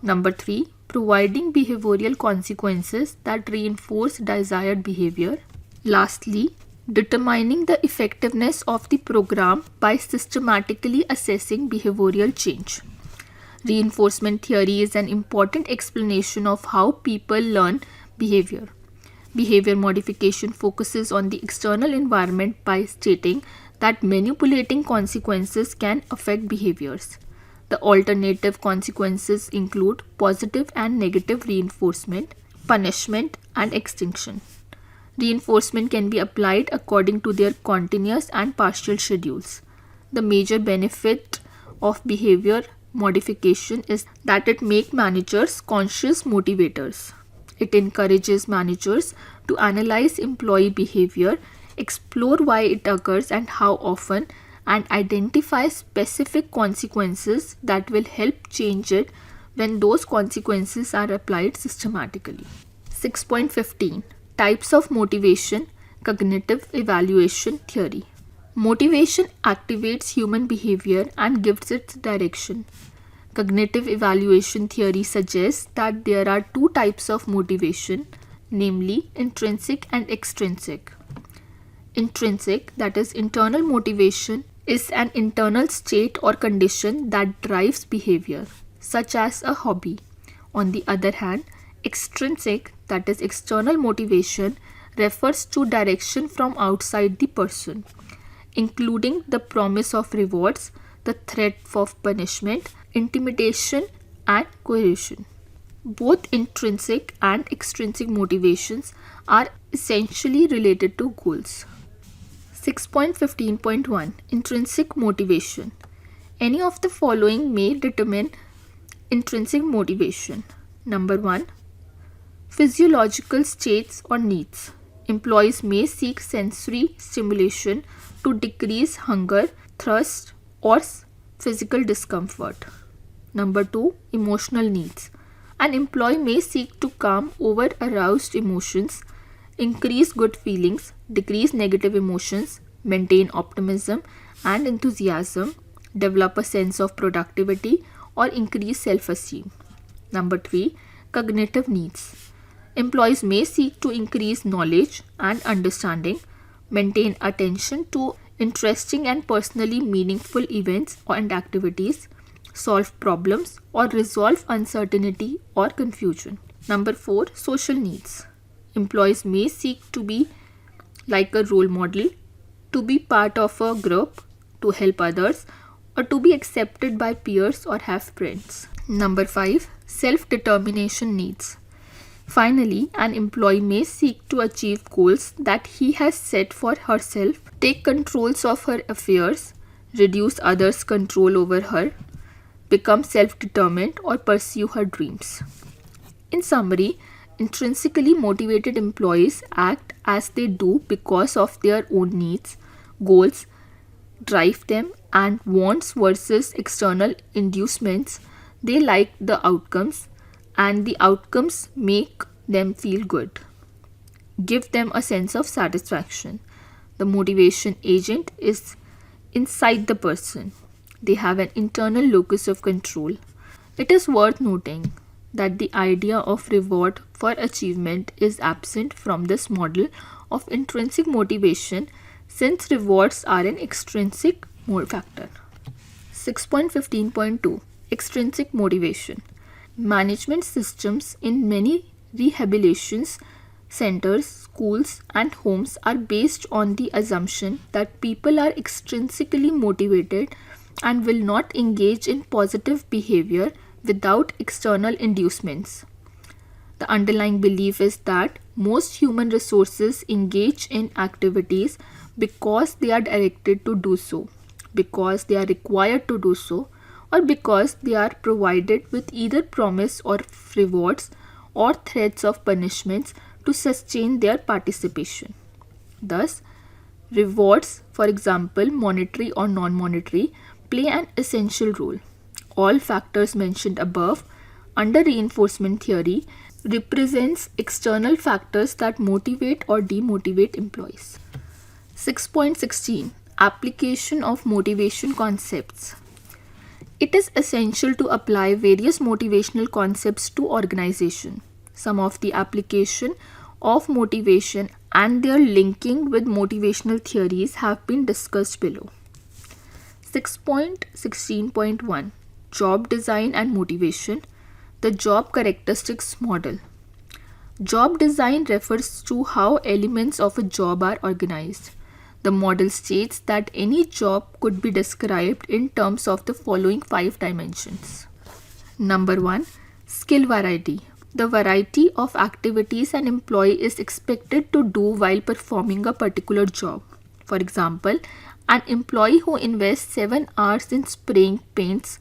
Number 3, providing behavioral consequences that reinforce desired behavior. Lastly, determining the effectiveness of the program by systematically assessing behavioral change. Reinforcement theory is an important explanation of how people learn behavior. Behavior modification focuses on the external environment by stating that manipulating consequences can affect behaviors. The The alternative consequences include positive and negative reinforcement, punishment, and extinction. Reinforcement can be applied according to their continuous and partial schedules. The major benefit of behavior modification is that it makes managers conscious motivators. It encourages managers to analyze employee behavior, explore why it occurs and how often, and identify specific consequences that will help change it when those consequences are applied systematically. 6.15 Types of Motivation, Cognitive Evaluation Theory. Motivation activates human behavior and gives it direction. Cognitive evaluation theory suggests that there are two types of motivation, namely intrinsic and extrinsic. Intrinsic, that is internal motivation, is an internal state or condition that drives behavior, such as a hobby. On the other hand, extrinsic, that is external motivation, refers to direction from outside the person, including the promise of rewards, the threat of punishment, intimidation, and coercion. Both intrinsic and extrinsic motivations are essentially related to goals. 6.15.1 Intrinsic Motivation. Any of the following may determine intrinsic motivation. Number 1. Physiological states or needs. Employees may seek sensory stimulation to decrease hunger, thirst, or physical discomfort. Number 2. Emotional needs. An employee may seek to calm over-aroused emotions, increase good feelings, decrease negative emotions, maintain optimism and enthusiasm, develop a sense of productivity, or increase self-esteem. Number 3. Cognitive needs. Employees may seek to increase knowledge and understanding, maintain attention to interesting and personally meaningful events and activities, solve problems, or resolve uncertainty or confusion. Number 4. Social needs. Employees may seek to be like a role model, to be part of a group, to help others, or to be accepted by peers or have friends. Number 5. Self-determination needs. Finally, an employee may seek to achieve goals that he has set for herself, take controls of her affairs, reduce others' control over her, become self-determined, or pursue her dreams. In summary, intrinsically motivated employees act as they do because of their own needs, goals drive them, and wants versus external inducements. They like the outcomes, and the outcomes make them feel good, give them a sense of satisfaction. The motivation agent is inside the person. They have an internal locus of control. It is worth noting that the idea of reward for achievement is absent from this model of intrinsic motivation, since rewards are an extrinsic factor. 6.15.2 Extrinsic Motivation. Management systems in many rehabilitation centers, schools, and homes are based on the assumption that people are extrinsically motivated and will not engage in positive behavior without external inducements. The underlying belief is that most human resources engage in activities because they are directed to do so, because they are required to do so, or because they are provided with either promise of rewards or threats of punishments to sustain their participation. Thus, rewards, for example, monetary or non-monetary, play an essential role. All factors mentioned above under reinforcement theory represents external factors that motivate or demotivate employees. 6.16 Application of motivation concepts. It is essential to apply various motivational concepts to organization. Some of the application of motivation and their linking with motivational theories have been discussed below. 6.16.1 Job Design and Motivation. The Job Characteristics Model. Job design refers to how elements of a job are organized. The model states that any job could be described in terms of the following 5 dimensions. Number 1. Skill variety. The variety of activities an employee is expected to do while performing a particular job. For example, an employee who invests 7 hours in spraying paints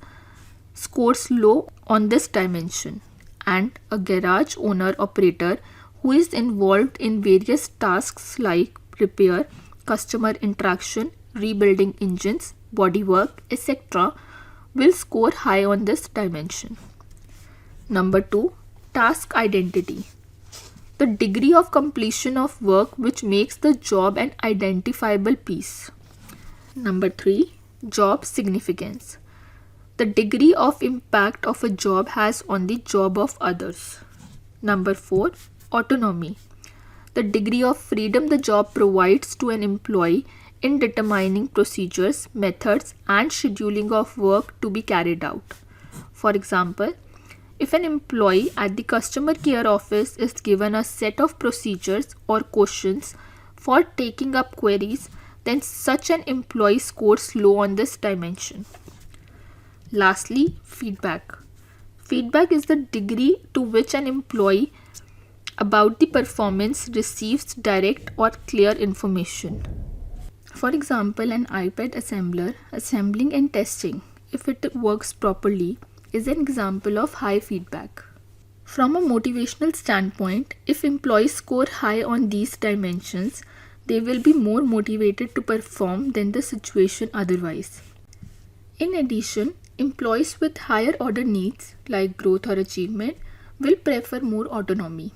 scores low on this dimension, and a garage owner operator who is involved in various tasks like repair, customer interaction, rebuilding engines, bodywork, etc. will score high on this dimension. Number 2. Task identity. The degree of completion of work which makes the job an identifiable piece. Number 3. Job significance. The degree of impact of a job has on the job of others. Number 4. Autonomy. The degree of freedom the job provides to an employee in determining procedures, methods, and scheduling of work to be carried out. For example, if an employee at the customer care office is given a set of procedures or questions for taking up queries, then such an employee scores low on this dimension. Lastly, feedback. Feedback is the degree to which an employee about the performance receives direct or clear information. For example, an iPad assembler assembling and testing, if it works properly, is an example of high feedback. From a motivational standpoint, if employees score high on these dimensions, they will be more motivated to perform than the situation otherwise. In addition, employees with higher order needs like growth or achievement will prefer more autonomy.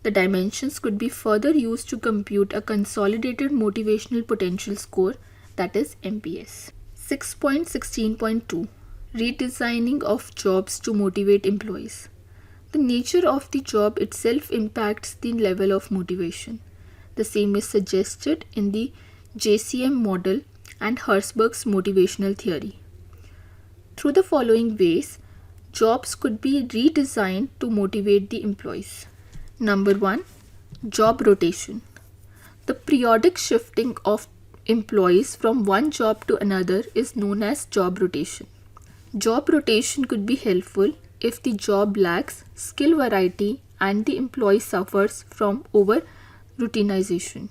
The dimensions could be further used to compute a consolidated motivational potential score, that is MPS. 6.16.2 Redesigning of jobs to motivate employees. The nature of the job itself impacts the level of motivation. The same is suggested in the JCM model and Herzberg's motivational theory. Through the following ways, jobs could be redesigned to motivate the employees. Number 1. Job rotation. The periodic shifting of employees from one job to another is known as job rotation. Job rotation could be helpful if the job lacks skill variety and the employee suffers from over-routinization.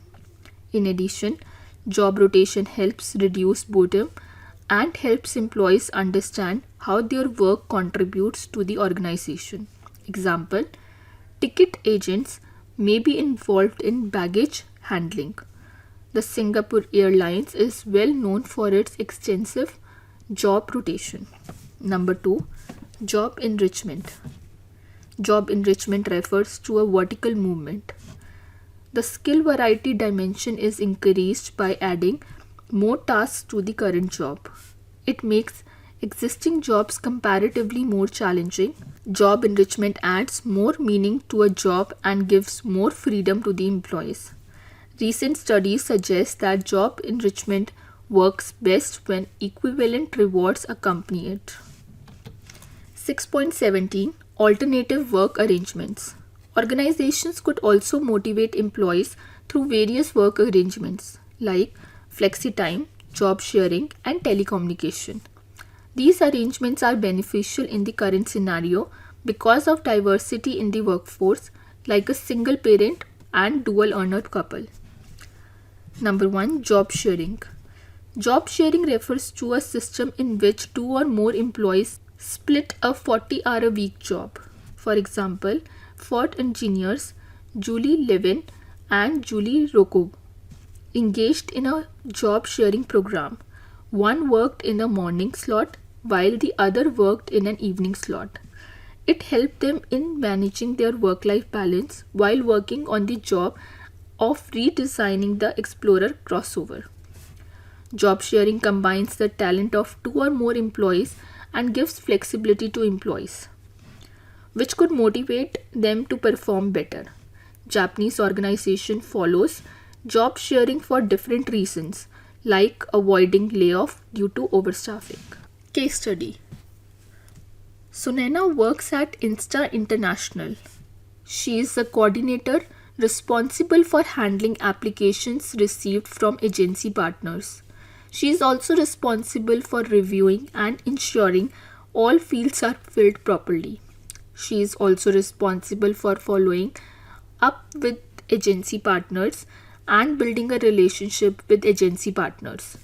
In addition, job rotation helps reduce boredom and helps employees understand how their work contributes to the organization. Example, ticket agents may be involved in baggage handling. The Singapore Airlines is well known for its extensive job rotation. Number 2. Job enrichment. Job enrichment refers to a vertical movement. The skill variety dimension is increased by adding more tasks to the current job. It makes existing jobs comparatively more challenging. Job enrichment adds more meaning to a job and gives more freedom to the employees. Recent studies suggest that job enrichment works best when equivalent rewards accompany it. 6.17 Alternative work arrangements. Organizations could also motivate employees through various work arrangements like flexi time, job sharing, and telecommunication. These arrangements are beneficial in the current scenario because of diversity in the workforce, like a single parent and dual earner couple. Number 1. Job sharing. Job sharing refers to a system in which 2 or more employees split a 40-hour-a-week job. For example, Ford engineers Julie Levin and Julie Rocco engaged in a job sharing program. One worked in a morning slot while the other worked in an evening slot. It helped them in managing their work-life balance while working on the job of redesigning the Explorer crossover. Job sharing combines the talent of 2 or more employees and gives flexibility to employees, which could motivate them to perform better. Japanese organization follows job sharing for different reasons, like avoiding layoff due to overstaffing. Case study. Sunena works at Insta International. She is the coordinator responsible for handling applications received from agency partners. She is also responsible for reviewing and ensuring all fields are filled properly. She is also responsible for following up with agency partners and building a relationship with agency partners.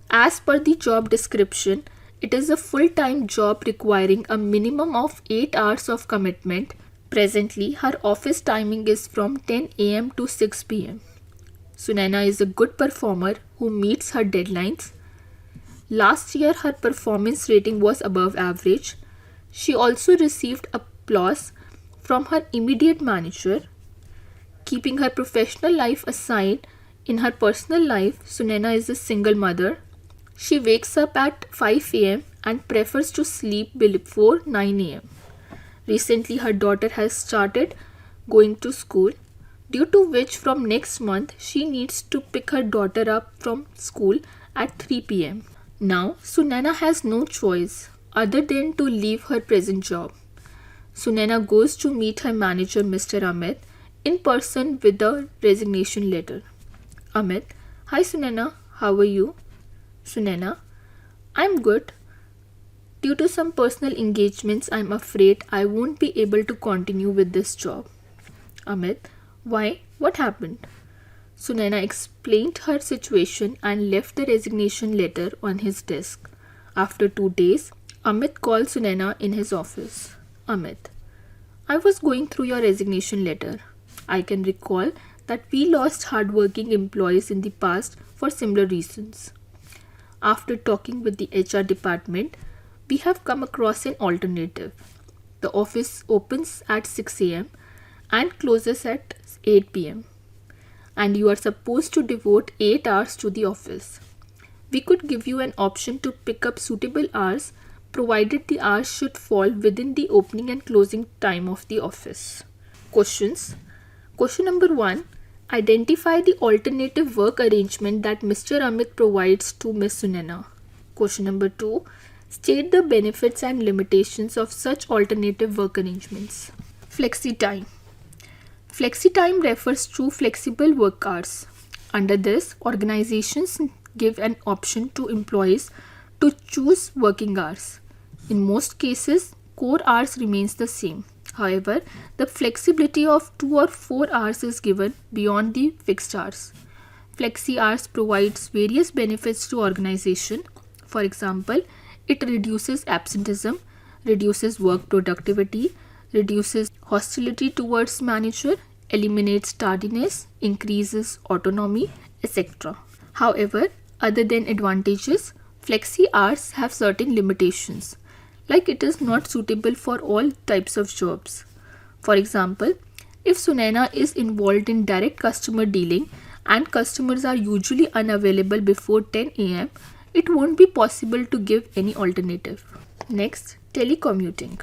As per the job description, it is a full-time job requiring a minimum of 8 hours of commitment. Presently, her office timing is from 10 a.m. to 6 p.m. Sunaina is a good performer who meets her deadlines. Last year, her performance rating was above average. She also received applause from her immediate manager. Keeping her professional life aside, in her personal life, Sunaina is a single mother. She wakes up at 5 a.m. and prefers to sleep before 9 a.m. Recently, her daughter has started going to school, due to which from next month she needs to pick her daughter up from school at 3 p.m. Now, Sunaina has no choice other than to leave her present job. Sunaina goes to meet her manager, Mr. Amit, in person with a resignation letter. Amit: Hi Sunaina, how are you? Sunaina: I'm good. Due to some personal engagements, I'm afraid I won't be able to continue with this job. Amit: Why? What happened? Sunaina explained her situation and left the resignation letter on his desk. After 2 days, Amit called Sunaina in his office. Amit: I was going through your resignation letter. I can recall that we lost hardworking employees in the past for similar reasons. After talking with the HR department, we have come across an alternative. The office opens at 6 a.m. and closes at 8 p.m. and you are supposed to devote 8 hours to the office. We could give you an option to pick up suitable hours provided the hours should fall within the opening and closing time of the office. Questions. Question number 1. Identify the alternative work arrangement that Mr. Amit provides to Ms. Sunaina. Question number 2. State the benefits and limitations of such alternative work arrangements. Flexi time. Flexi time refers to flexible work hours. Under this, organizations give an option to employees to choose working hours. In most cases, core hours remains the same. However, the flexibility of 2 or 4 hours is given beyond the fixed hours. Flexi hours provides various benefits to organization. For example, it reduces absenteeism, reduces work productivity, reduces hostility towards manager, eliminates tardiness, increases autonomy, etc. However, other than advantages, flexi hours have certain limitations, like it is not suitable for all types of jobs. For example, if Sunaina is involved in direct customer dealing and customers are usually unavailable before 10 a.m., it won't be possible to give any alternative. Next, telecommuting.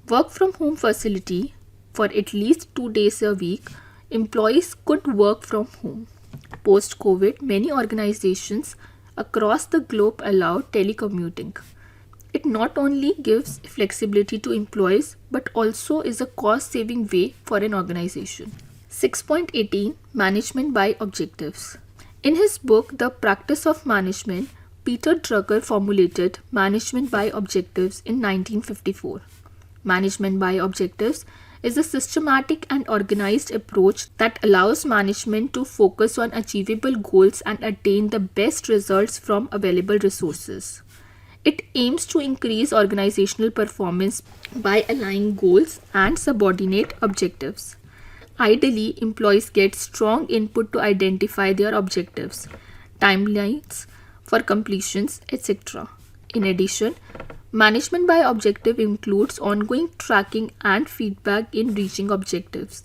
Work from home facility. For at least 2 days a week, employees could work from home. Post-COVID, many organizations across the globe allow telecommuting. It not only gives flexibility to employees but also is a cost-saving way for an organization. 6.18 Management by Objectives. In his book, The Practice of Management, Peter Drucker formulated management by objectives in 1954. Management by objectives is a systematic and organized approach that allows management to focus on achievable goals and attain the best results from available resources. It aims to increase organizational performance by aligning goals and subordinate objectives. Ideally, employees get strong input to identify their objectives, timelines for completions, etc. In addition, management by objective includes ongoing tracking and feedback in reaching objectives.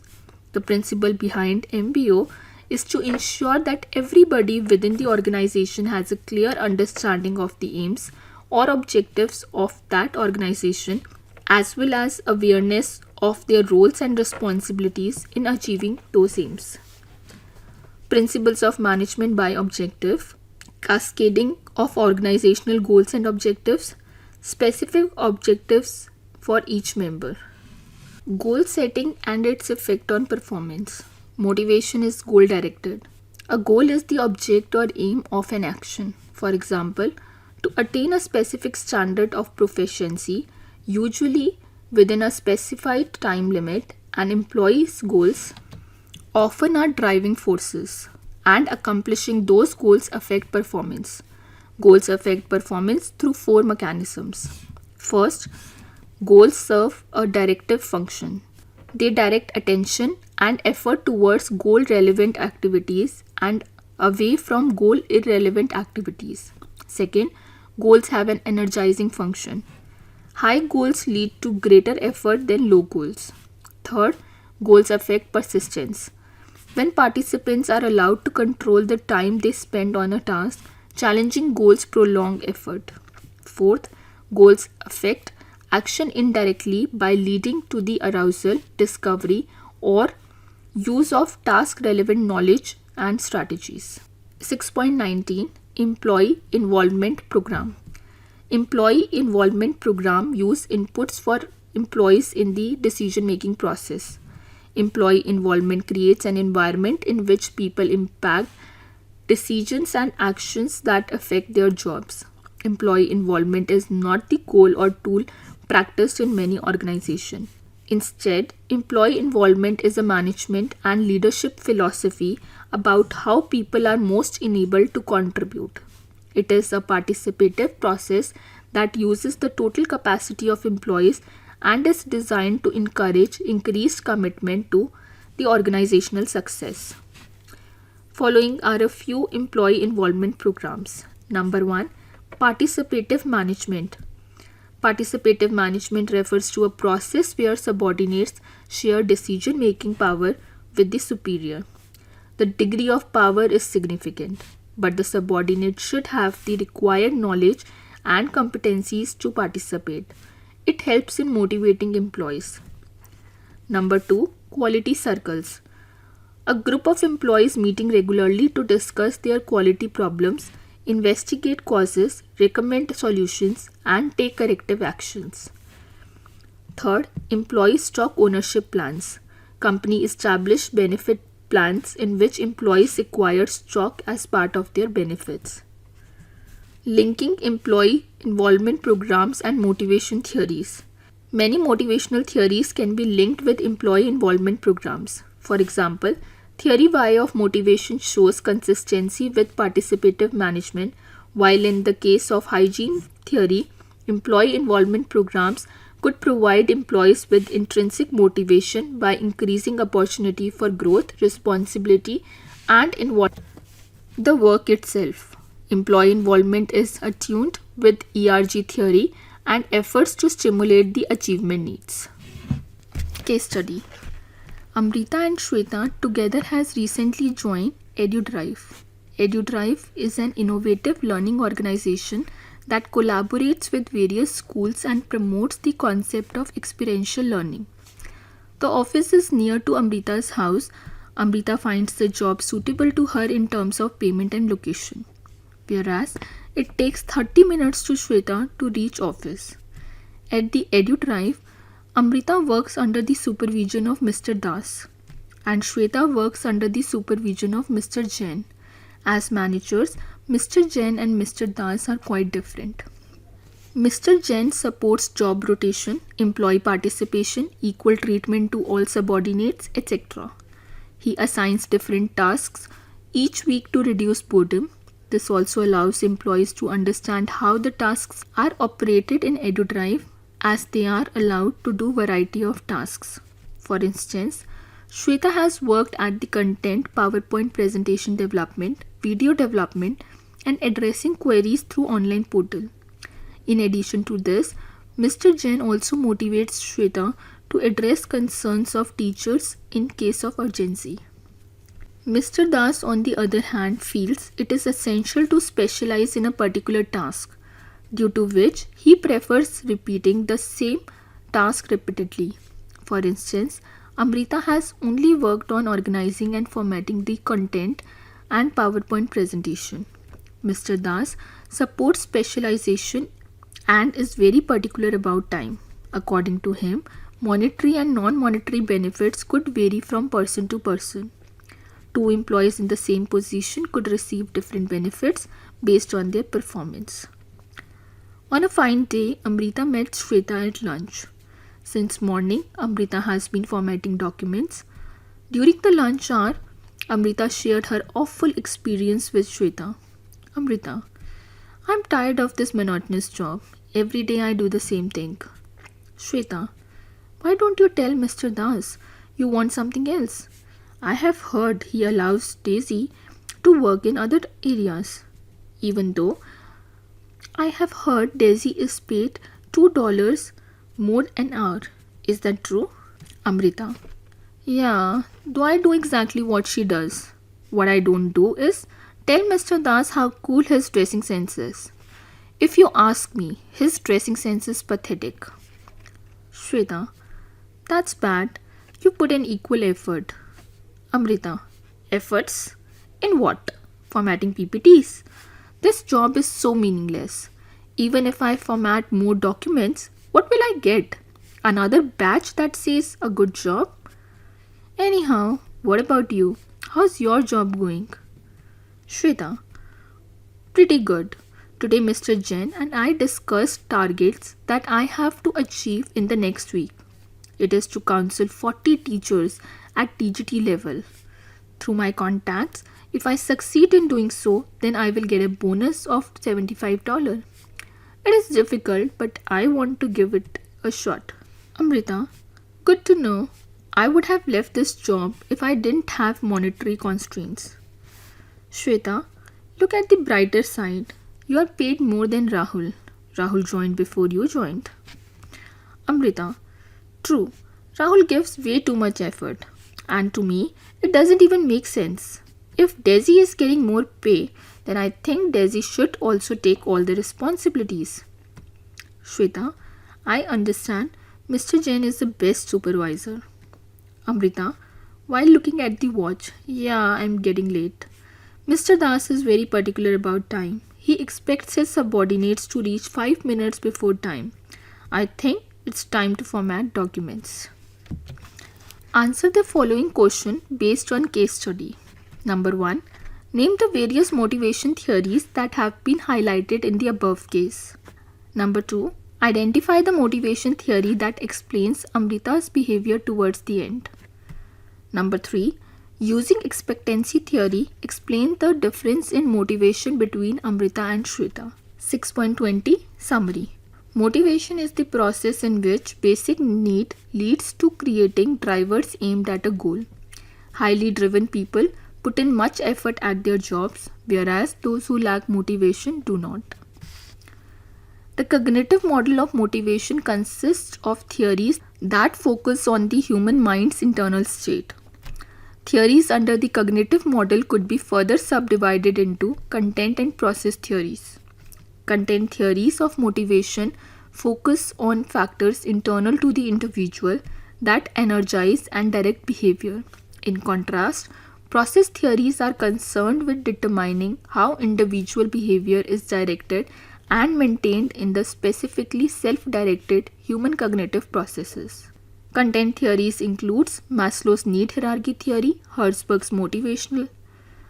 The principle behind MBO is to ensure that everybody within the organization has a clear understanding of the aims or objectives of that organization, as well as awareness of their roles and responsibilities in achieving those aims. Principles of management by objective: cascading of organizational goals and objectives, specific objectives for each member. Goal setting and its effect on performance. Motivation is goal directed. A goal is the object or aim of an action. For example, to attain a specific standard of proficiency, usually within a specified time limit, an employee's goals often are driving forces, and accomplishing those goals affect performance. Goals affect performance through four mechanisms. First, goals serve a directive function. They direct attention and effort towards goal relevant activities and away from goal irrelevant activities. Second, goals have an energizing function. High goals lead to greater effort than low goals. Third, goals affect persistence. When participants are allowed to control the time they spend on a task, challenging goals prolong effort. Fourth, goals affect action indirectly by leading to the arousal, discovery, or use of task relevant knowledge and strategies. 6.19 Employee Involvement Program. Employee Involvement Program use inputs for employees in the decision making process. Employee involvement creates an environment in which people impact decisions and actions that affect their jobs. Employee involvement is not the goal or tool practiced in many organizations. Instead, employee involvement is a management and leadership philosophy about how people are most enabled to contribute. It is a participative process that uses the total capacity of employees and is designed to encourage increased commitment to the organizational success. Following are a few employee involvement programs. Number 1, participative management. Participative management refers to a process where subordinates share decision-making power with the superior. The degree of power is significant, but the subordinate should have the required knowledge and competencies to participate. It helps in motivating employees. Number 2, quality circles. A group of employees meeting regularly to discuss their quality problems, investigate causes, recommend solutions, and take corrective actions. Third, employee stock ownership plans. Company establish benefit plans in which employees acquire stock as part of their benefits. Linking employee involvement programs and motivation theories. Many motivational theories can be linked with employee involvement programs. For example, Theory Y of motivation shows consistency with participative management, while in the case of hygiene theory, employee involvement programs could provide employees with intrinsic motivation by increasing opportunity for growth, responsibility, and involvement. The work itself. Employee involvement is attuned with ERG theory and efforts to stimulate the achievement needs. Case study. Amrita and Shweta together has recently joined EduDrive. EduDrive is an innovative learning organization that collaborates with various schools and promotes the concept of experiential learning. The office is near to Amrita's house. Amrita finds the job suitable to her in terms of payment and location, whereas it takes 30 minutes to Shweta to reach office. At the EduDrive, Amrita works under the supervision of Mr. Das and Shweta works under the supervision of Mr. Jain. As managers, Mr. Jain and Mr. Das are quite different. Mr. Jain supports job rotation, employee participation, equal treatment to all subordinates, etc. He assigns different tasks each week to reduce boredom. This also allows employees to understand how the tasks are operated in EduDrive, as they are allowed to do variety of tasks. For instance, Shweta has worked at the content, PowerPoint presentation development, video development, and addressing queries through online portal. In addition to this, Mr. Jain also motivates Shweta to address concerns of teachers in case of urgency. Mr. Das, on the other hand, feels it is essential to specialize in a particular task, due to which he prefers repeating the same task repeatedly. For instance, Amrita has only worked on organizing and formatting the content and PowerPoint presentation. Mr. Das supports specialization and is very particular about time. According to him, Monetary and non-monetary benefits could vary from person to person. Two employees in the same position could receive different benefits based on their performance. On a fine day, Amrita met Shweta at lunch. Since morning, Amrita has been formatting documents. During the lunch hour, Amrita shared her awful experience with Shweta. Amrita, I'm tired of this monotonous job. Every day I do the same thing. Shweta, why don't you tell Mr. Das you want something else? I have heard he allows Daisy to work in other areas. Even though I have heard Daisy is paid $2 more an hour. Is that true? Amrita, yeah, though I do exactly what she does. What I don't do is tell Mr. Das how cool his dressing sense is. If you ask me, his dressing sense is pathetic. Shweta, that's bad. You put in equal effort. Amrita, efforts? In what? Formatting PPTs. This job is so meaningless. Even if I format more documents, what will I get? Another badge that says a good job? Anyhow, what about you? How's your job going? Shweta, pretty good. Today Mr. Jain and I discussed targets that I have to achieve in the next week. It is to counsel 40 teachers at TGT level. Through my contacts, if I succeed in doing so, then I will get a bonus of $75. It is difficult, but I want to give it a shot. Amrita, good to know. I would have left this job if I didn't have monetary constraints. Shweta, look at the brighter side. You are paid more than Rahul. Rahul joined before you joined. Amrita, true. Rahul gives way too much effort. And to me, it doesn't even make sense. If Desi is getting more pay, then I think Desi should also take all the responsibilities. Shweta, I understand Mr. Jain is the best supervisor. Amrita, while looking at the watch, yeah, I'm getting late. Mr. Das is very particular about time. He expects his subordinates to reach 5 minutes before time. I think it's time to format documents. Answer the following question based on case study. Number 1. Name the various motivation theories that have been highlighted in the above case. Number 2. Identify the motivation theory that explains Amrita's behavior towards the end. Number 3. Using expectancy theory, explain the difference in motivation between Amrita and Shweta. 6.20 Summary. Motivation is the process in which basic need leads to creating drivers aimed at a goal. Highly driven people put in much effort at their jobs, whereas those who lack motivation do not. The cognitive model of motivation consists of theories that focus on the human mind's internal state. Theories under the cognitive model could be further subdivided into content and process theories. Content theories of motivation focus on factors internal to the individual that energize and direct behavior. In contrast, process theories are concerned with determining how individual behavior is directed and maintained in the specifically self-directed human cognitive processes. Content theories includes Maslow's need hierarchy theory, Herzberg's motivational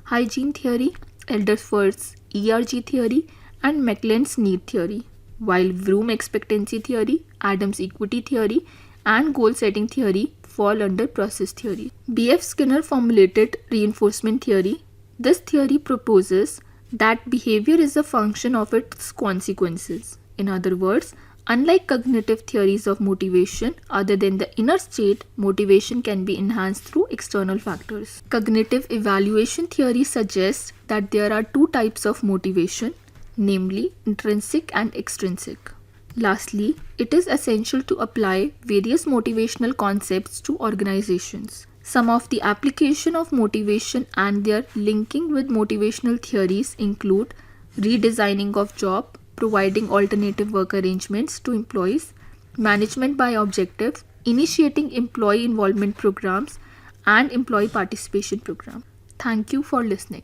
hygiene theory, Elderford's ERG theory, and McLean's need theory, while Vroom expectancy theory, Adams equity theory, and goal setting theory fall under process theory. B.F. Skinner formulated reinforcement theory. This theory proposes that behavior is a function of its consequences. In other words, unlike cognitive theories of motivation, other than the inner state, motivation can be enhanced through external factors. Cognitive evaluation theory suggests that there are two types of motivation, namely intrinsic and extrinsic. Lastly, it is essential to apply various motivational concepts to organizations. Some of the application of motivation and their linking with motivational theories include redesigning of job, providing alternative work arrangements to employees, management by objective, initiating employee involvement programs, and employee participation program. Thank you for listening.